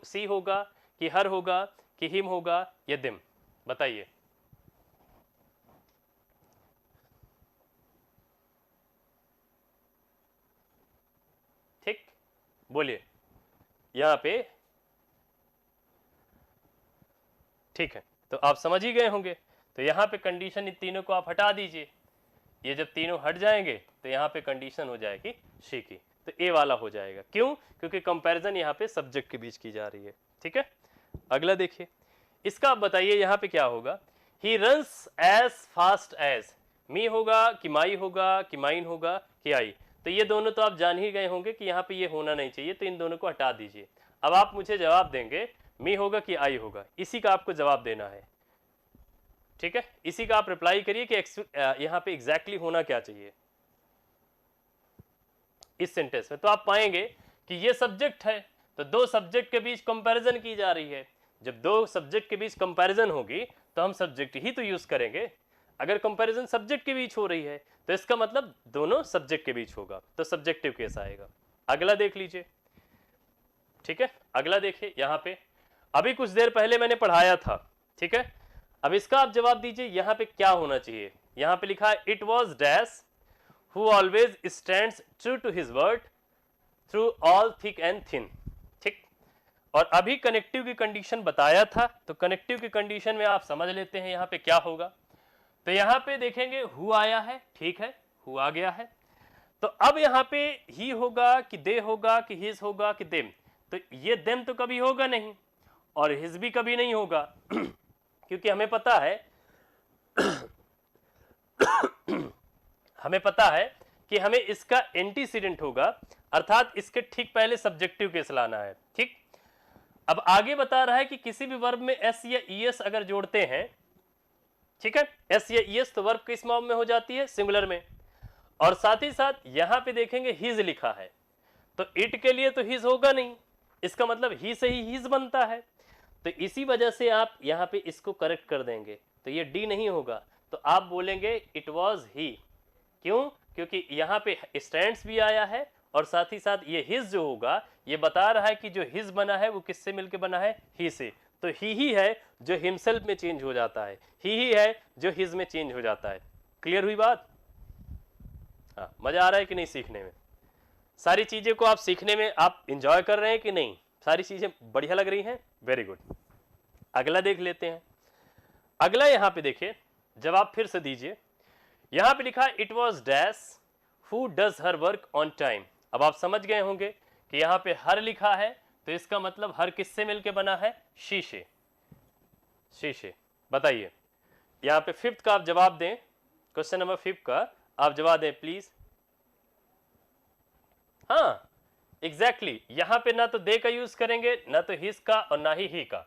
सी होगा कि हर होगा कि हिम होगा या दिम, बताइए। ठीक, बोलिए यहां पे। ठीक है, तो आप समझ ही गए होंगे। तो यहां पे कंडीशन इन तीनों को आप हटा दीजिए। ये जब तीनों हट जाएंगे तो यहां पे कंडीशन हो जाएगी शी की, तो ए वाला हो जाएगा। क्यों? क्योंकि कंपैरिजन यहां पे सब्जेक्ट के बीच की जा रही है। ठीक है, अगला देखिए, इसका आप बताइए यहाँ पे क्या होगा। He runs as fast as, me होगा कि माई होगा कि माइन होगा कि आई। तो ये दोनों तो आप जान ही गए होंगे कि यहाँ पे ये होना नहीं चाहिए, तो इन दोनों को हटा दीजिए। अब आप मुझे जवाब देंगे मी होगा कि आई होगा, इसी का आपको जवाब देना है। ठीक है, इसी का आप रिप्लाई करिए कि यहाँ पे एग्जैक्टली होना क्या चाहिए इस सेंटेंस में। तो आप पाएंगे कि ये सब्जेक्ट है, तो दो सब्जेक्ट के बीच कंपैरिजन की जा रही है। जब दो सब्जेक्ट के बीच कंपैरिजन होगी तो हम सब्जेक्ट ही तो यूज करेंगे। अगर कंपैरिजन सब्जेक्ट के बीच हो रही है तो इसका मतलब दोनों सब्जेक्ट के बीच होगा, तो सब्जेक्टिव केस आएगा। अगला देख लीजिए। ठीक है, अगला देखिए यहाँ पे, अभी कुछ देर पहले मैंने पढ़ाया था। ठीक है, अब इसका आप जवाब दीजिए यहाँ पे क्या होना चाहिए। यहाँ पे लिखा है it was dash who always stands true to his word through all thick and thin. ठीक, और अभी कनेक्टिव की कंडीशन बताया था, तो कनेक्टिव की कंडीशन में आप समझ लेते हैं यहाँ पे क्या होगा। तो यहाँ पे देखेंगे हु आया है, ठीक है, हु आ गया है। तो अब यहाँ पे ही होगा कि दे होगा कि हिज होगा कि देम। तो ये देम तो कभी होगा नहीं और हिज भी कभी नहीं होगा क्योंकि हमें पता है हमें पता है कि हमें इसका एंटीसीडेंट होगा, अर्थात इसके ठीक पहले सब्जेक्टिव केस लाना है। ठीक, अब आगे बता रहा है कि किसी भी वर्ब में एस या ईएस अगर जोड़ते हैं, ठीक है, एस या ईएस, तो वर्ब किस फॉर्म में हो जाती है, सिंगुलर में। और साथ ही साथ यहां पे देखेंगे हिज लिखा है, तो इट के लिए तो हिज होगा नहीं, इसका मतलब ही से ही हिज बनता है। तो इसी वजह से आप यहां पे इसको करेक्ट कर देंगे, तो ये डी नहीं होगा, तो आप बोलेंगे इट वॉज ही। क्यों? क्योंकि यहां पे स्टैंड्स भी आया है और साथ ही साथ ये हिज जो होगा ये बता रहा है कि जो हिज बना है वो किससे मिलके बना है, ही से। तो ही है जो हिमसेल्फ में चेंज हो जाता है, ही है जो हिज में चेंज हो जाता है। क्लियर हुई बात? हाँ, मजा आ रहा है कि नहीं सीखने में? सारी चीजें को आप सीखने में आप इंजॉय कर रहे हैं कि नहीं? सारी चीजें बढ़िया लग रही हैं? Very good. अगला देख लेते हैं। अगला यहां पे देखिए, जवाब फिर से दीजिए। यहां पे लिखा है it was dash who does her work on time. अब आप समझ गए होंगे कि यहां पे हर लिखा है, तो इसका मतलब हर किससे मिलके बना है, शीशे। शीशे। बताइए यहां पे फिफ्थ का आप जवाब दें, क्वेश्चन नंबर 5 का आप जवाब दें प्लीज। हाँ एग्जैक्टली, यहां पे ना तो दे का यूज करेंगे, ना तो हिज का और ना ही का,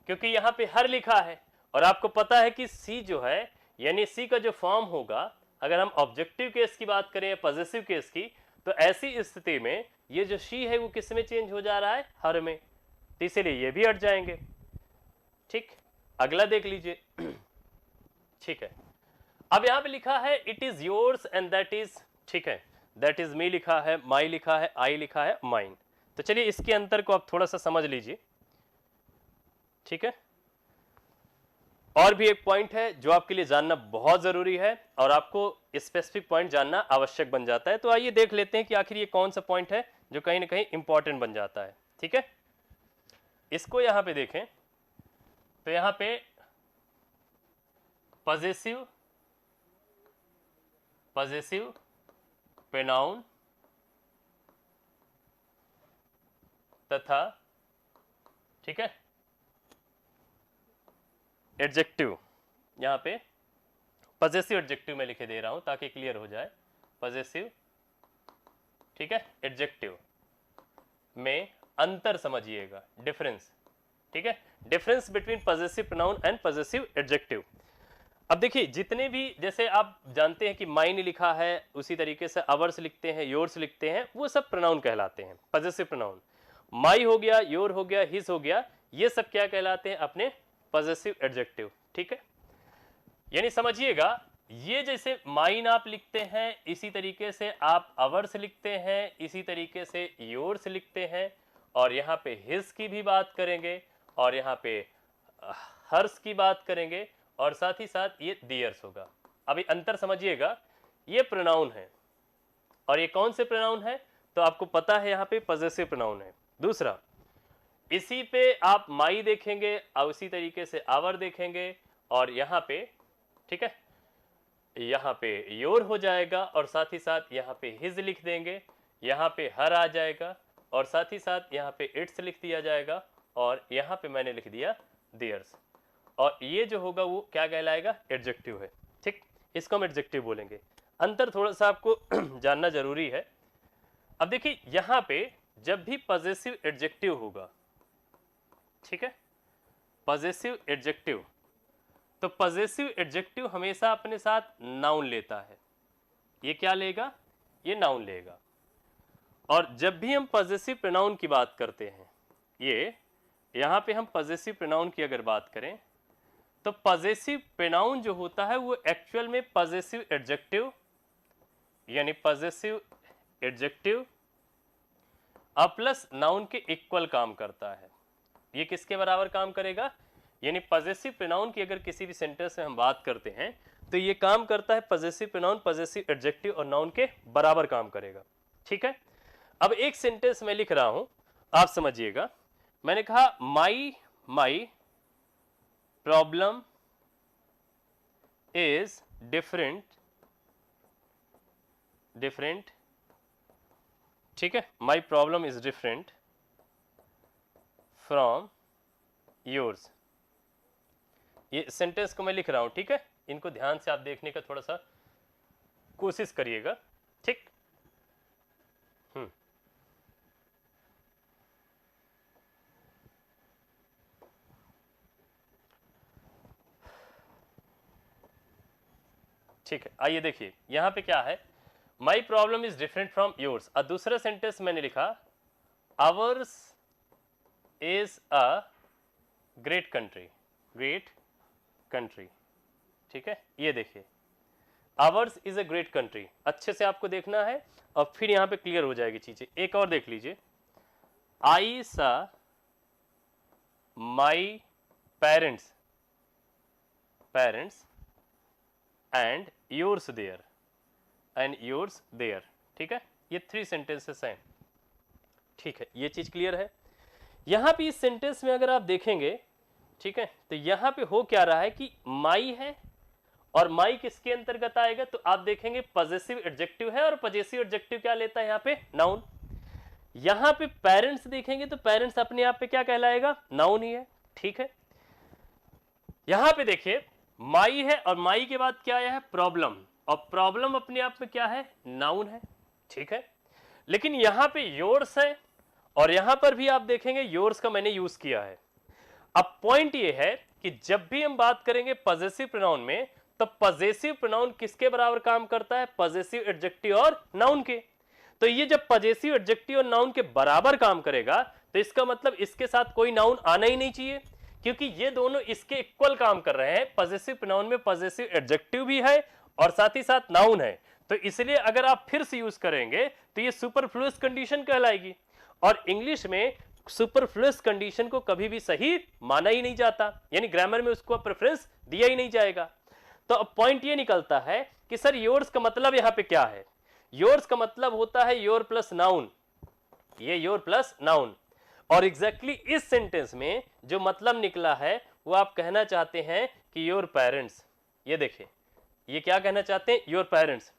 क्योंकि यहां पे हर लिखा है और आपको पता है कि सी जो है, यानी सी का जो फॉर्म होगा, अगर हम ऑब्जेक्टिव केस की बात करें या पॉजिटिव केस की, तो ऐसी स्थिति में ये जो शी है वो किस में चेंज हो जा रहा है, हर में, तो इसीलिए ये भी हट जाएंगे। ठीक, अगला देख लीजिए। ठीक है, अब यहां पे लिखा है it is yours and that is, ठीक है, दैट इज मी लिखा है, माई लिखा है, आई लिखा है, माइन। तो चलिए इसके अंतर को आप थोड़ा सा समझ लीजिए। ठीक है, और भी एक पॉइंट है जो आपके लिए जानना बहुत जरूरी है और आपको स्पेसिफिक पॉइंट जानना आवश्यक बन जाता है। तो आइए देख लेते हैं कि आखिर ये कौन सा पॉइंट है जो कहीं ना कहीं इंपॉर्टेंट बन जाता है। ठीक है, इसको यहां पे देखें, तो यहां पे पॉजिटिव प्रोनाउन तथा, ठीक है, एडजेक्टिव, यहां पे पॉजिटिव एडजेक्टिव में लिखे दे रहा हूं ताकि क्लियर हो जाए। पॉजिटिव, ठीक है, एडजेक्टिव में अंतर समझिएगा, डिफरेंस। ठीक है, difference between positive pronoun and positive adjective. अब देखिए जितने भी, जैसे आप जानते हैं कि माइन लिखा है, उसी तरीके से अवर्स लिखते हैं, योर्स लिखते हैं, वो सब प्रोनाउन कहलाते हैं, पॉजिटिव प्रोनाउन। माई हो गया, योर हो गया, हिज हो गया, ये सब क्या कहलाते हैं, अपने पॉजिटिव एडजेक्टिव। ठीक है, यानी समझिएगा, ये जैसे माइन आप लिखते हैं, इसी तरीके से आप अवर्स लिखते हैं, इसी तरीके से योर्स लिखते हैं, और यहाँ पे हिज की भी बात करेंगे, और यहाँ पे हर्स की बात करेंगे, और साथ ही साथ ये दियर्स होगा। अभी अंतर समझिएगा, ये प्रोनाउन है और ये कौन से प्रोनाउन है, तो आपको पता है यहाँ पे पॉजिटिव प्रोनाउन है। दूसरा, इसी पे आप माई देखेंगे और उसी तरीके से आवर देखेंगे, और यहाँ पे, ठीक है, यहाँ पे योर हो जाएगा, और साथ ही साथ यहाँ पे हिज लिख देंगे, यहाँ पे हर आ जाएगा, और साथ ही साथ यहाँ पे इट्स लिख दिया जाएगा, और यहां पे मैंने लिख दिया देयर्स, और ये जो होगा वो क्या कहलाएगा, एडजेक्टिव है। ठीक, इसको हम एडजेक्टिव बोलेंगे। अंतर थोड़ा सा आपको जानना जरूरी है। अब देखिए यहां पे जब भी पॉजेसिव एडजेक्टिव होगा, ठीक है, पॉजेसिव एडजेक्टिव, तो पॉजेसिव एडजेक्टिव हमेशा अपने साथ नाउन लेता है। ये क्या लेगा, ये नाउन लेगा। और जब भी हम पॉजेसिव प्रोनाउन की बात करते हैं, ये यहां पे हम पॉजेसिव प्रोनाउन की अगर बात करें, तो पॉजेसिव प्रोनाउन जो होता है वो एक्चुअल में पॉजेसिव एडजेक्टिव, यानी पॉजेसिव एडजेक्टिव अब प्लस नाउन के इक्वल काम करता है। ये किसके बराबर काम करेगा, यानी पॉजेसिव प्रोनाउन की अगर किसी भी सेंटेंस में हम बात करते हैं तो ये काम करता है पॉजेसिव प्रोनाउन पॉजेसिव एडजेक्टिव और नाउन के बराबर काम करेगा। ठीक है, अब एक सेंटेंस में लिख रहा हूं, आप समझिएगा। मैंने कहा माई प्रॉब्लम इज डिफरेंट, ठीक है, माई problem is different from yours. ये सेंटेंस को मैं लिख रहा हूं, ठीक है, इनको ध्यान से आप देखने का थोड़ा सा कोशिश करिएगा। ठीक, ठीक है, आइए देखिए यहां पे क्या है, माई problem is different from yours. और दूसरा सेंटेंस मैंने लिखा hours is a great country, ठीक है। ये देखिए ours is a great country, अच्छे से आपको देखना है और फिर यहां पे क्लियर हो जाएगी चीजें। एक और देख लीजिए, I saw my parents and yours there, ठीक है, ये 3 सेंटेंसेस हैं। ठीक है, ये चीज क्लियर है। यहां पे इस सेंटेंस में अगर आप देखेंगे, ठीक है, तो यहां पे हो क्या रहा है कि माई है, और माई किसके अंतर्गत आएगा, तो आप देखेंगे पॉजेसिव एडजेक्टिव है, और पॉजेसिव एडजेक्टिव क्या लेता है यहां पे, नाउन। यहां पे पेरेंट्स देखेंगे तो पेरेंट्स अपने आप पे क्या कहलाएगा, नाउन ही है। ठीक है, यहां पे देखिए माई है और माई के बाद क्या आया है, प्रॉब्लम, और प्रॉब्लम अपने आप में क्या है, नाउन है। ठीक है, लेकिन यहां पे योर्स है, और यहां पर भी आप देखेंगे योर्स का मैंने यूज किया है। अब पॉइंट ये है कि जब भी हम बात करेंगे पॉजेसिव प्रोनाउन में, तो पॉजेसिव प्रोनाउन किसके बराबर काम करता है, पॉजेसिव एडजेक्टिव और नाउन के। तो ये जब पॉजेसिव एडजेक्टिव और नाउन के बराबर काम करेगा तो इसका मतलब इसके साथ कोई नाउन आना ही नहीं चाहिए, क्योंकि ये दोनों इसके इक्वल काम कर रहे हैं। पॉजेसिव प्रोनाउन में पॉजेसिव एडजेक्टिव भी है और साथ ही साथ नाउन है, तो इसलिए अगर आप फिर से यूज करेंगे तो ये सुपरफ्लुअस कंडीशन कहलाएगी। और इंग्लिश में सुपरफ्लुअस कंडीशन को कभी भी सही माना ही नहीं जाता, यानी ग्रामर में उसको प्रेफरेंस दिया ही नहीं जाएगा। तो अब पॉइंट ये निकलता है कि सर योर्स का मतलब यहां पे क्या है, योर्स का मतलब होता है योर प्लस नाउन, ये योर प्लस नाउन। और एग्जैक्टली इस सेंटेंस में जो मतलब निकला है वो आप कहना चाहते हैं कि योर पेरेंट्स। ये देखिए ये क्या कहना चाहते हैं, योर पेरेंट्स।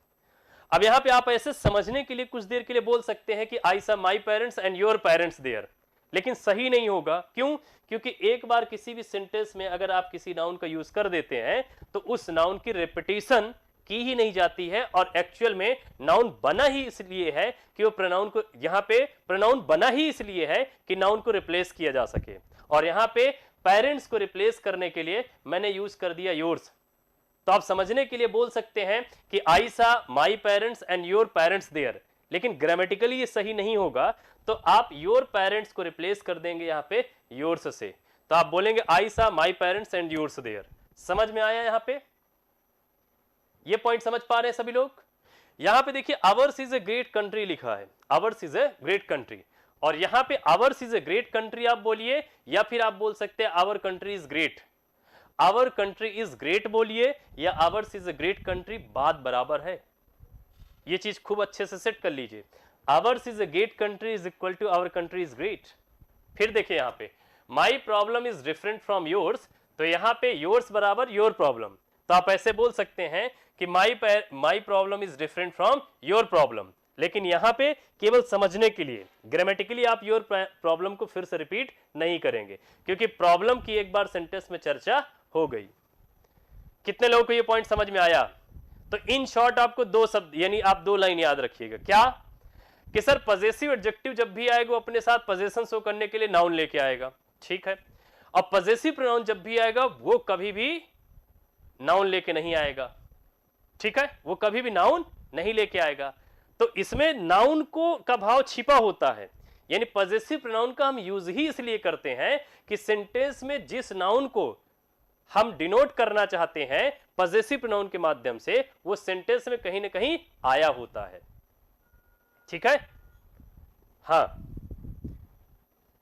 अब यहां पे आप ऐसे समझने के लिए कुछ देर के लिए बोल सकते हैं कि I saw my parents and your parents there, लेकिन सही नहीं होगा। क्यों, क्योंकि एक बार किसी भी सेंटेंस में अगर आप किसी नाउन का यूज कर देते हैं तो उस नाउन की रिपीटिशन की ही नहीं जाती है, और एक्चुअल में नाउन बना ही इसलिए है कि वो प्रोनाउन को, यहां पे प्रोनाउन बना ही इसलिए है कि नाउन को रिप्लेस किया जा सके। और यहां पे पेरेंट्स को रिप्लेस करने के लिए मैंने यूज कर दिया योर्स। तो आप समझने के लिए बोल सकते हैं कि I saw my parents and your parents there, लेकिन ग्रामेटिकली ये सही नहीं होगा। तो आप योर पेरेंट्स को रिप्लेस कर देंगे यहां पे योर्स से, तो आप बोलेंगे I saw my parents and yours there. समझ में आया यहां पे, ये पॉइंट समझ पा रहे हैं सभी लोग। यहां पे देखिए ours is a great country लिखा है, ours is a great country, और यहां पे ours is a great country आप बोलिए, या फिर आप बोल सकते हैं our country is great, our country is great बोलिए, या ours is a great country, बात बराबर है। ये चीज खूब अच्छे से सेट कर लीजिए, ours is a great country is equal to our country is great. फिर देखिए यहां पे my problem is different from yours, तो यहां पे योर्स बराबर योर प्रॉब्लम, तो आप ऐसे बोल सकते हैं कि माई problem is different from your problem, लेकिन यहां पे केवल समझने के लिए, ग्रामेटिकली आप योर प्रॉब्लम को फिर से रिपीट नहीं करेंगे, क्योंकि प्रॉब्लम की एक बार सेंटेंस में चर्चा हो गई। कितने लोगों को ये पॉइंट समझ में आया? तो इन शॉर्ट आपको दो शब्द यानी आप दो लाइन याद रखिएगा। क्या कि सर पजेसिव एडजेक्टिव जब भी आएगा वो अपने साथ पोजेशन शो करने के लिए नाउन लेके आएगा, ठीक है। और पजेसिव प्रोनाउन जब भी आएगा वो कभी भी नाउन लेके नहीं आएगा, ठीक है, वो कभी भी नाउन नहीं लेके आएगा। तो इसमें नाउन को का भाव छिपा होता है, यानी पजेसिव प्रोनाउन का हम यूज ही इसलिए करते हैं कि सेंटेंस में जिस नाउन को हम डिनोट करना चाहते हैं पजेसिव प्रोनाउन के माध्यम से, वो सेंटेंस में कहीं ना कहीं आया होता है, ठीक है। हां,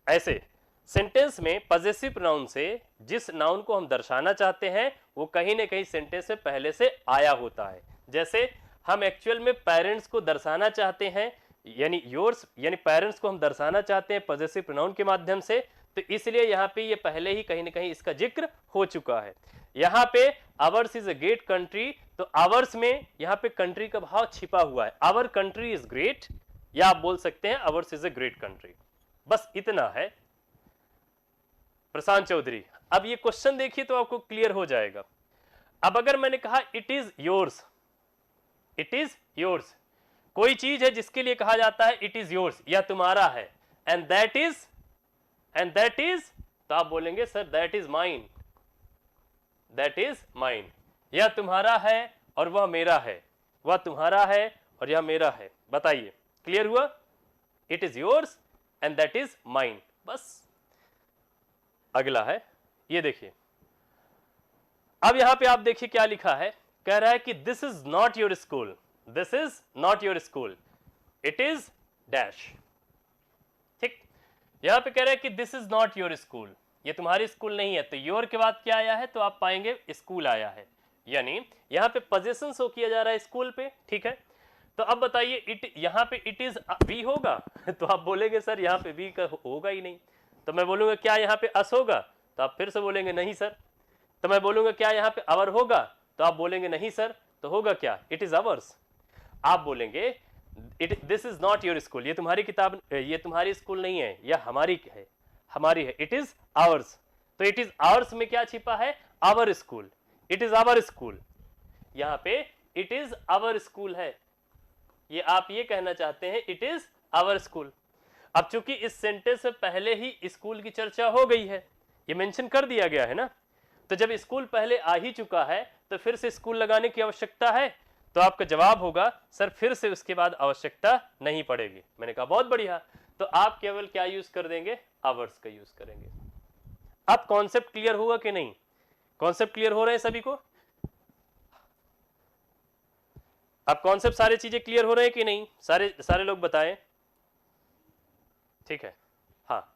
ऐसे सेंटेंस में पजेसिव प्रोनाउन से जिस नाउन को हम दर्शाना चाहते हैं वो कहीं ना कहीं सेंटेंस में पहले से आया होता है। जैसे हम एक्चुअल में पेरेंट्स को दर्शाना चाहते हैं, यानी योर्स यानी पेरेंट्स को हम दर्शाना चाहते हैं पजेसिव प्रोनाउन के माध्यम से, तो इसलिए यहां पे ये पहले ही कहीं ना कहीं इसका जिक्र हो चुका है। यहां पे ours is a great country, तो आवर्स में यहां पे कंट्री का भाव छिपा हुआ है, आवर कंट्री इज ग्रेट, या आप बोल सकते हैं hours is a great country. बस इतना है प्रशांत चौधरी। अब ये क्वेश्चन देखिए तो आपको क्लियर हो जाएगा। अब अगर मैंने कहा it is yours, it is yours, कोई चीज है जिसके लिए कहा जाता है इट इज योर्स या तुम्हारा है, एंड दैट इज, तो आप बोलेंगे sir that is mine, that is mine. यह तुम्हारा है और वह मेरा है, वह तुम्हारा है और यह मेरा है। बताइए क्लियर हुआ? It is yours and that is mine. बस अगला है, ये देखिए, अब यहां पे आप देखिए क्या लिखा है, कह रहा है कि this is not your school, this is not your school, it is dash, ठीक। यहां पे कह रहा है कि this is not your school, ये तुम्हारी स्कूल नहीं है, तो योर के बाद क्या आया है, तो आप पाएंगे स्कूल आया है, यानी यहां पे पोजीशन शो किया जा रहा है स्कूल पे, ठीक है। तो अब बताइए इट, यहां पे इट इज बी होगा तो आप बोलेंगे सर यहां पे बी का होगा ही नहीं, तो मैं बोलूंगा क्या यहां पे अस होगा, तो आप फिर से बोलेंगे नहीं सर। तो मैं बोलूंगा क्या यहां पे अवर होगा, तो आप बोलेंगे नहीं सर, तो होगा क्या, इट इज अवर्स। आप बोलेंगे it, this is not your school, ये तुम्हारी किताब, ये तुम्हारी स्कूल नहीं है, यह हमारी है, हमारी है, इट इज आवर्स। तो इट इज आवर्स में क्या छिपा है, our school, it is our school, यहां पे इट इज आवर स्कूल है, ये आप ये कहना चाहते हैं इट इज आवर स्कूल। अब चूंकि इस सेंटेंस में पहले ही स्कूल की चर्चा हो गई है, ये मेंशन कर दिया गया है ना, तो जब स्कूल पहले आ ही चुका है तो फिर से स्कूल लगाने की आवश्यकता है, तो आपका जवाब होगा सर फिर से उसके बाद आवश्यकता नहीं पड़ेगी। मैंने कहा बहुत बढ़िया, तो आप केवल क्या यूज कर देंगे, आवर्स का यूज करेंगे। अब कॉन्सेप्ट क्लियर हुआ कि नहीं? कॉन्सेप्ट क्लियर हो रहे हैं सभी को? अब कॉन्सेप्ट सारी चीजें क्लियर हो रहे हैं कि नहीं? सारे लोग बताएं, ठीक है। हाँ,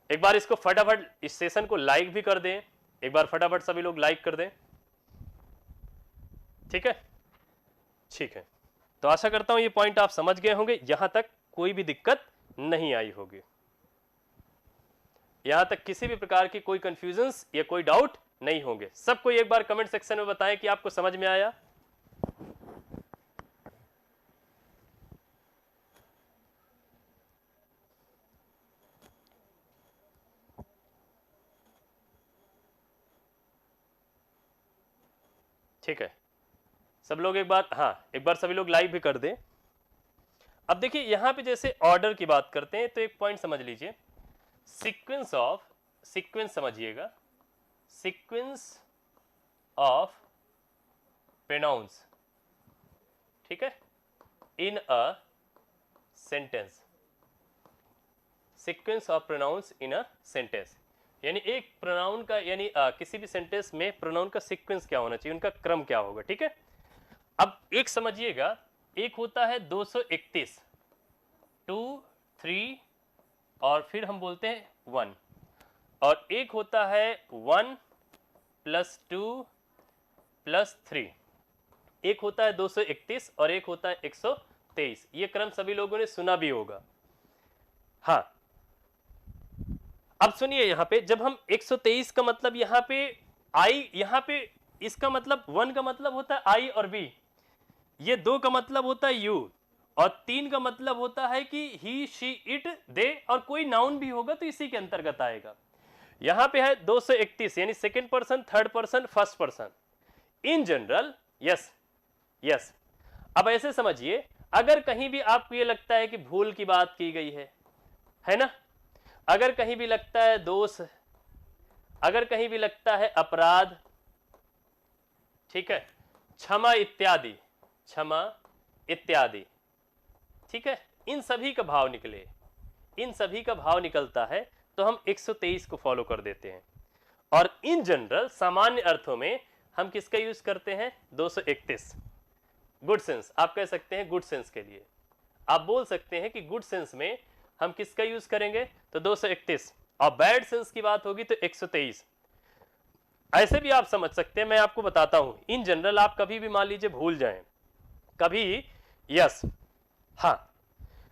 एक बार इसको फटाफट इस सेशन को लाइक भी कर दें, एक बार फटाफट सभी लोग लाइक कर दें, ठीक है, ठीक है। तो आशा करता हूं ये पॉइंट आप समझ गए होंगे, यहां तक कोई भी दिक्कत नहीं आई होगी, यहां तक किसी भी प्रकार की कोई कंफ्यूजन या कोई डाउट नहीं होंगे। सबको एक बार कमेंट सेक्शन में बताएं कि आपको समझ में आया। ठीक है, सब लोग एक बार, हाँ एक बार सभी लोग लाइव भी कर दें। अब देखिए यहां पे जैसे ऑर्डर की बात करते हैं तो एक पॉइंट समझ लीजिए, सीक्वेंस ऑफ, सीक्वेंस समझिएगा, सीक्वेंस ऑफ प्रोनाउंस, ठीक है, in a sentence, sequence of pronouns in a sentence, यानी एक प्रोनाउन का, यानी किसी भी सेंटेंस में प्रोनाउन का सीक्वेंस क्या होना चाहिए, उनका क्रम क्या होगा, ठीक है। अब एक समझिएगा, एक होता है 231, 2, 3 और फिर हम बोलते हैं 1, और एक होता है 1 + 2 + 3, एक होता है 231 और एक होता है 123। ये क्रम सभी लोगों ने सुना भी होगा। हाँ, अब सुनिए, यहां पे जब हम 123 का मतलब यहां पे आई, यहां पे इसका मतलब 1 का मतलब होता है आई और बी, ये 2 का मतलब होता है यू, और 3 का मतलब होता है कि ही, शी, इट, दे, और कोई नाउन भी होगा तो इसी के अंतर्गत आएगा। यहां पे है 231 यानी second person, third person, first person. In general, yes yes. अब ऐसे समझिए, अगर कहीं भी आपको ये लगता है कि भूल की बात की गई है ना, अगर कहीं भी लगता है दोष, अगर कहीं भी लगता है अपराध, ठीक है, क्षमा इत्यादि, क्षमा इत्यादि, ठीक है, इन सभी का भाव निकले, इन सभी का भाव निकलता है तो हम 123 को फॉलो कर देते हैं। और इन जनरल, सामान्य अर्थों में हम किसका यूज करते हैं? 231। गुड सेंस, आप कह सकते हैं गुड सेंस के लिए आप बोल सकते हैं कि गुड सेंस में हम किसका यूज करेंगे? तो 231। और बैड सेंस की बात होगी तो 123। ऐसे भी आप समझ सकते हैं, मैं आपको बताता हूं। इन जनरल आप कभी भी मान लीजिए भूल जाएं, कभी, यस, हाँ,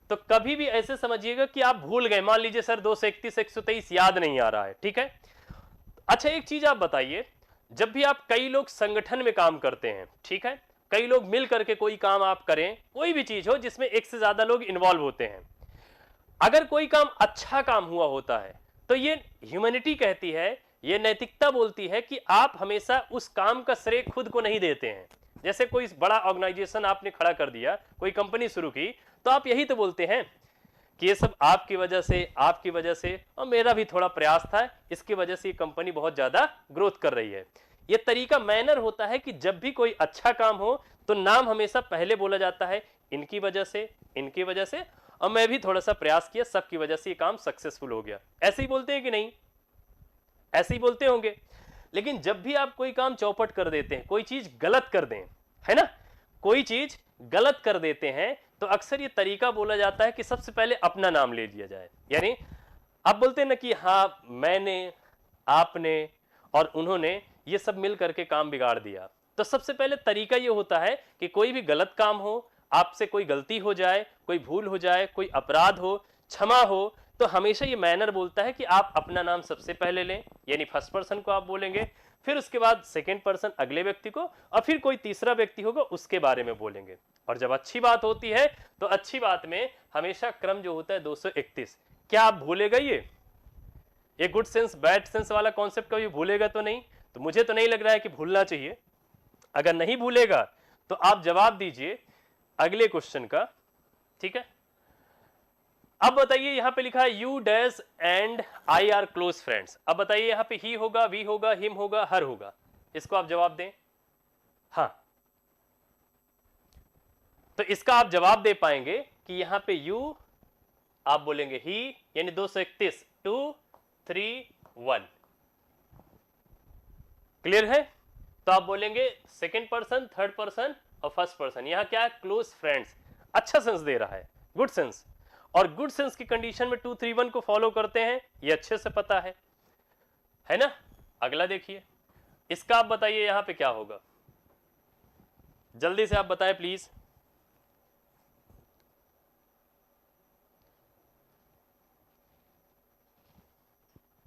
तो कभी भी ऐसे समझिएगा कि आप भूल गए, मान लीजिए सर 231 123 याद नहीं आ रहा है, ठीक है। अच्छा, एक चीज आप बताइए, जब भी आप, कई लोग संगठन में काम करते हैं, ठीक है, कई लोग मिल करके कोई काम आप करें, कोई भी चीज हो जिसमें एक से ज्यादा लोग इन्वॉल्व होते हैं, अगर कोई काम अच्छा काम हुआ होता है तो ये ह्यूमैनिटी कहती है, ये नैतिकता बोलती है कि आप हमेशा उस काम का श्रेय खुद को नहीं देते हैं। जैसे कोई बड़ा ऑर्गेनाइजेशन आपने खड़ा कर दिया, कोई कंपनी शुरू की, तो आप यही तो बोलते हैं कि ये सब आपकी वजह से, आपकी वजह से, और मेरा भी थोड़ा प्रयास था, इसकी वजह से ये कंपनी बहुत ज्यादा ग्रोथ कर रही है। ये तरीका, मैनर होता है कि जब भी कोई अच्छा काम हो तो नाम हमेशा पहले बोला जाता है, इनकी वजह से, इनकी वजह से, और मैं भी थोड़ा सा प्रयास किया, सबकी वजह से ये काम सक्सेसफुल हो गया। ऐसे ही बोलते हैं कि नहीं? ऐसे ही बोलते होंगे। लेकिन जब भी आप कोई काम चौपट कर देते हैं, कोई चीज गलत कर दें, है ना, कोई चीज गलत कर देते हैं, तो अक्सर ये तरीका बोला जाता है कि सबसे पहले अपना नाम ले लिया जाए। यानी आप बोलते हैं ना कि हाँ, मैंने, आपने और उन्होंने, ये सब मिल करके काम बिगाड़ दिया। तो सबसे पहले तरीका ये होता है कि कोई भी गलत काम हो, आपसे कोई गलती हो जाए, कोई भूल हो जाए, कोई अपराध हो, क्षमा हो, तो हमेशा ये मैनर बोलता है कि आप अपना नाम सबसे पहले लें, यानी फर्स्ट पर्सन को आप बोलेंगे, फिर उसके बाद सेकेंड पर्सन अगले व्यक्ति को, और फिर कोई तीसरा व्यक्ति होगा उसके बारे में बोलेंगे। और जब अच्छी बात होती है तो अच्छी बात में हमेशा क्रम जो होता है 231। क्या आप भूलेगा ये गुड सेंस बैड सेंस वाला कॉन्सेप्ट कभी भूलेगा तो नहीं? तो मुझे तो नहीं लग रहा है कि भूलना चाहिए। अगर नहीं भूलेगा तो आप जवाब दीजिए अगले क्वेश्चन का, ठीक है। अब बताइए, यहां पे लिखा है you dash and I are close friends. अब बताइए, यहां पे ही होगा, वी होगा, हिम होगा, हर होगा, इसको आप जवाब दें। हाँ, तो इसका आप जवाब दे पाएंगे कि यहां पे यू आप बोलेंगे ही, यानी 231, 2 3 1। क्लियर है? तो आप बोलेंगे सेकेंड पर्सन, थर्ड पर्सन और फर्स्ट पर्सन। यहां क्या है? Close friends. अच्छा सेंस दे रहा है, गुड सेंस। और गुड सेंस की कंडीशन में 2 3 1 को फॉलो करते हैं, ये अच्छे से पता है ना। अगला देखिए, इसका आप बताइए यहां पे क्या होगा, जल्दी से आप बताएं प्लीज।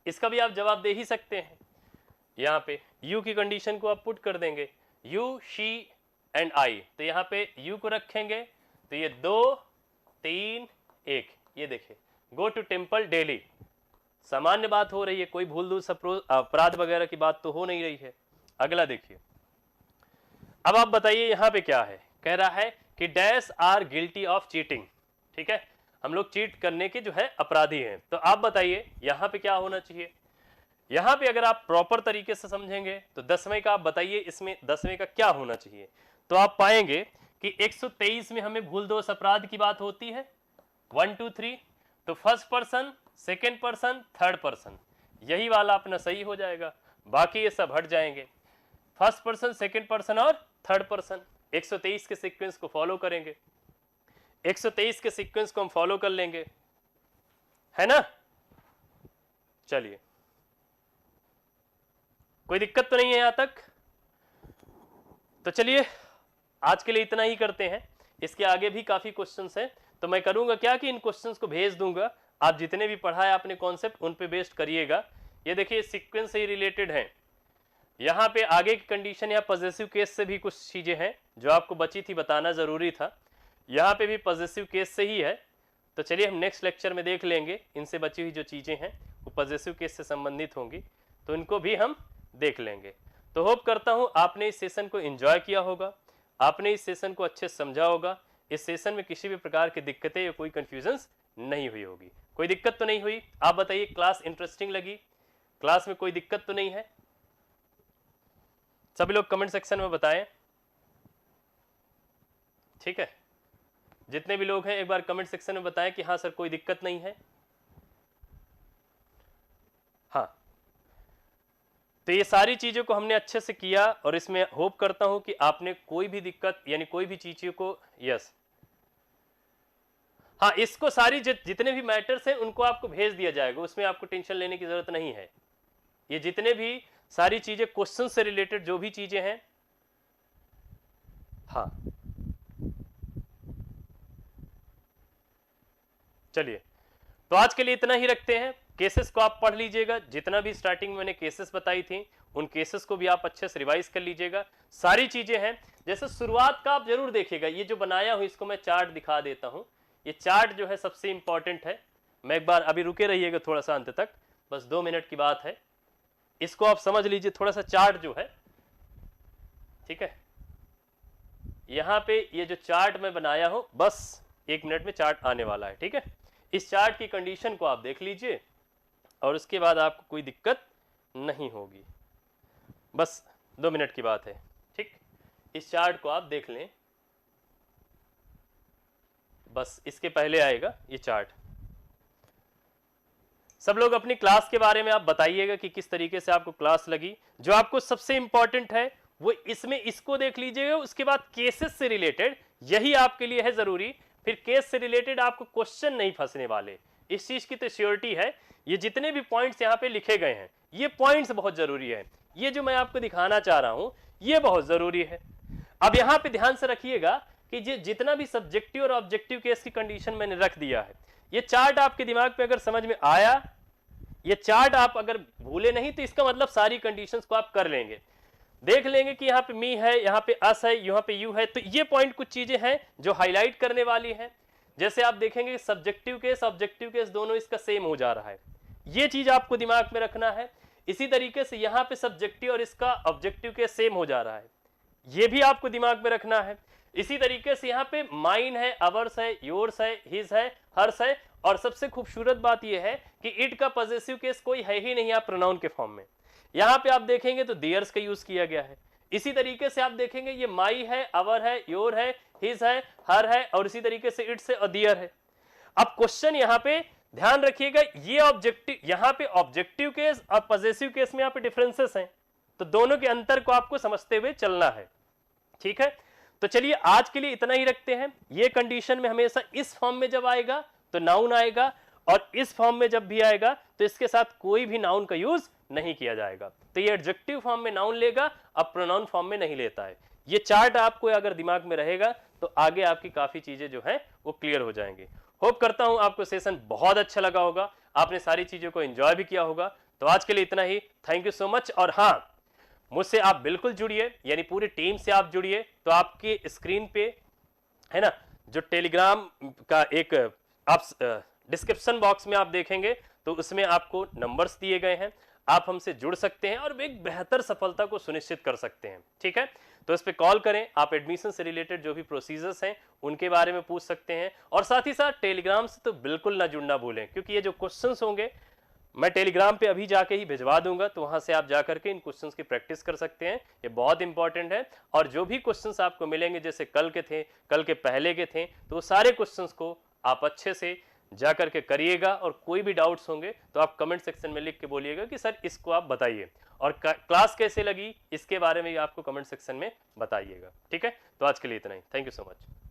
इसका भी आप जवाब दे ही सकते हैं। यहां पे यू की कंडीशन को आप पुट कर देंगे, यू, शी एंड आई, तो यहां पे यू को रखेंगे, तो ये 2 3 1। ये देखिए, गो टू टेम्पल डेली, सामान्य बात हो रही है, कोई भूल दूल अपराध वगैरह की बात तो हो नहीं रही है। अगला देखिए, अब आप बताइए यहां पे क्या है, कह रहा है कि dash are guilty of cheating, ठीक है, हम लोग चीट करने के जो है अपराधी हैं। तो आप बताइए यहां पे क्या होना चाहिए। यहां पे अगर आप प्रॉपर तरीके से समझेंगे तो 10वें का आप बताइए, इसमें 10वें का क्या होना चाहिए। तो आप पाएंगे कि 123 में हमें भूल दोष अपराध की बात होती है, 1 2 3, तो first person, second person, third person, यही वाला अपना सही हो जाएगा, बाकी ये सब हट जाएंगे। फर्स्ट पर्सन, सेकेंड पर्सन और थर्ड पर्सन 123 के सीक्वेंस को फॉलो करेंगे, 123 के सीक्वेंस को हम फॉलो कर लेंगे, है ना। चलिए, कोई दिक्कत तो नहीं है यहां तक? तो चलिए आज के लिए इतना ही करते हैं, इसके आगे भी काफी क्वेश्चंस हैं, तो मैं करूंगा क्या कि इन क्वेश्चंस को भेज दूंगा, आप जितने भी पढ़ा है आपने कॉन्सेप्ट उन पे बेस्ड करिएगा। ये देखिए सीक्वेंस से ही रिलेटेड है, यहाँ पे आगे की कंडीशन या पॉजिटिव केस से भी कुछ चीजें हैं जो आपको बची थी, बताना जरूरी था। यहाँ पे भी पॉजिटिव केस से ही है। तो चलिए हम नेक्स्ट लेक्चर में देख लेंगे, इनसे बची हुई जो चीज़ें हैं वो पॉजिटिव केस से संबंधित होंगी, तो इनको भी हम देख लेंगे। तो होप करता हूँ आपने इस सेशन को एंजॉय किया होगा, आपने इस सेशन को अच्छे से समझा होगा। इस सेशन में किसी भी प्रकार की दिक्कतें या कोई कंफ्यूजन्स नहीं हुई होगी। कोई दिक्कत तो नहीं हुई? आप बताइए, क्लास इंटरेस्टिंग लगी? क्लास में कोई दिक्कत तो नहीं है? सभी लोग कमेंट सेक्शन में बताएं। ठीक है, जितने भी लोग हैं एक बार कमेंट सेक्शन में बताएं कि हाँ सर कोई दिक्कत नहीं है। हाँ, तो ये सारी चीज़ों को हमने अच्छे से किया और इसमें होप करता हूं कि आपने कोई भी दिक्कत यानी कोई भी चीज़ों को यस, हाँ, इसको सारी जितने भी मैटर्स हैं उनको आपको भेज दिया जाएगा, उसमें आपको टेंशन लेने की जरूरत नहीं है। ये जितने भी सारी चीज़ें क्वेश्चन से रिलेटेड जो भी चीज़ें हैं, हाँ चलिए, तो आज के लिए इतना ही रखते हैं। केसेस को आप पढ़ लीजिएगा, जितना भी स्टार्टिंग में मैंने केसेस बताई थी उन केसेस को भी आप अच्छे से रिवाइज कर लीजिएगा। सारी चीजें हैं, जैसे शुरुआत का आप जरूर देखिएगा। ये जो बनाया हूं इसको मैं चार्ट दिखा देता हूं। ये चार्ट जो है सबसे इंपॉर्टेंट है। मैं एक बार अभी रुके रहिएगा थोड़ा सा अंत तक, बस 2 मिनट की बात है। इसको आप समझ लीजिए थोड़ा सा, चार्ट जो है, ठीक है। यहां पे ये जो चार्ट मैं बनाया हूं, बस 1 मिनट में चार्ट आने वाला है, ठीक है। इस चार्ट की कंडीशन को आप देख लीजिए और उसके बाद आपको कोई दिक्कत नहीं होगी। बस 2 मिनट की बात है, ठीक। इस चार्ट को आप देख लें, बस इसके पहले आएगा ये चार्ट। सब लोग अपनी क्लास के बारे में आप बताइएगा कि किस तरीके से आपको क्लास लगी। जो आपको सबसे इंपॉर्टेंट है वो इसमें इसको देख लीजिएगा, उसके बाद केसेस से रिलेटेड, यही आपके लिए है जरूरी। फिर केस से रिलेटेड आपको क्वेश्चन नहीं फंसने वाले, इस चीज की तो श्योरिटी है। ये जितने भी पॉइंट्स यहाँ पे लिखे गए हैं, ये पॉइंट्स बहुत जरूरी है। ये जो मैं आपको दिखाना चाह रहा हूं ये बहुत जरूरी है। अब यहाँ पे ध्यान से रखिएगा कि ये जितना भी सब्जेक्टिव और ऑब्जेक्टिव केस की कंडीशन मैंने रख दिया है, ये चार्ट आपके दिमाग पे अगर समझ में आया, ये चार्ट आप अगर भूले नहीं, तो इसका मतलब सारी कंडीशंस को आप कर लेंगे। देख लेंगे कि यहाँ पे मी है, यहाँ पे अस है, यहाँ पे यू है। तो ये पॉइंट कुछ चीजें हैं जो हाईलाइट करने वाली है। जैसे आप देखेंगे सब्जेक्टिव केस ऑब्जेक्टिव केस दोनों इसका सेम हो जा रहा है, ये चीज आपको दिमाग में रखना है। इसी तरीके से यहाँ पे सब्जेक्टिव और इसका ऑब्जेक्टिव केस सेम हो जा रहा है, ये भी आपको दिमाग में रखना है। इसी तरीके से यहाँ पे माइन है, अवर्स है, योर्स है, हिज है, हर्स है। और सबसे खूबसूरत बात यह है कि इट का पॉजेसिव केस कोई है ही नहीं आप प्रोनाउन के फॉर्म में। यहाँ पे आप देखेंगे तो देयर्स का यूज किया गया है। इसी तरीके से आप देखेंगे ये माई है, अवर है, योर है, हिज है, हर है, और इसी तरीके से इट्स है और दियर है। अब क्वेश्चन यहाँ पे ध्यान रखिएगा, ये ऑब्जेक्टिव, यहाँ पे ऑब्जेक्टिव केस और पॉजेसिव केस में यहाँ पे डिफरेंसेस हैं, तो दोनों के अंतर को आपको समझते हुए चलना है, ठीक है। तो चलिए आज के लिए इतना ही रखते हैं। ये कंडीशन में हमेशा इस फॉर्म में जब आएगा तो नाउन आएगा, और इस फॉर्म में जब भी आएगा तो इसके साथ कोई भी नाउन का यूज नहीं किया जाएगा। तो ये एडजेक्टिव फॉर्म में नाउन लेगा, अब प्रोनाउन फॉर्म में नहीं लेता है। ये चार्ट आपको अगर दिमाग में रहेगा तो आगे आपकी काफी चीजें जो हैं वो क्लियर हो जाएंगी। होप करता हूं आपको सेशन बहुत अच्छा लगा होगा, आपने सारी चीजों को एंजॉय भी किया होगा। तो आज के लिए इतना ही, थैंक यू सो मच। और हाँ, मुझसे आप बिल्कुल जुड़िए, यानी पूरी टीम से आप जुड़िए। तो आपके स्क्रीन पे है ना जो टेलीग्राम का एक आप डिस्क्रिप्शन बॉक्स में आप देखेंगे तो उसमें आपको नंबर्स दिए गए हैं, आप हमसे जुड़ सकते हैं और एक बेहतर सफलता को सुनिश्चित कर सकते हैं, ठीक है। तो इस पे कॉल करें, आप एडमिशन से रिलेटेड जो भी प्रोसीजर्स हैं उनके बारे में पूछ सकते हैं। और साथ ही साथ टेलीग्राम से तो बिल्कुल ना जुड़ना भूलें, क्योंकि ये जो क्वेश्चंस होंगे मैं टेलीग्राम पे अभी जाके ही भिजवा दूंगा, तो वहां से आप जाकर के इन क्वेश्चंस की प्रैक्टिस कर सकते हैं। ये बहुत इंपॉर्टेंट है। और जो भी क्वेश्चंस आपको मिलेंगे, जैसे कल के थे, कल के पहले के थे, तो वो सारे क्वेश्चंस को आप अच्छे से जाकर के करिएगा। और कोई भी डाउट्स होंगे तो आप कमेंट सेक्शन में लिख के बोलिएगा कि सर इसको आप बताइए, और क्लास कैसे लगी इसके बारे में आपको कमेंट सेक्शन में बताइएगा, ठीक है। तो आज के लिए इतना ही, थैंक यू सो मच।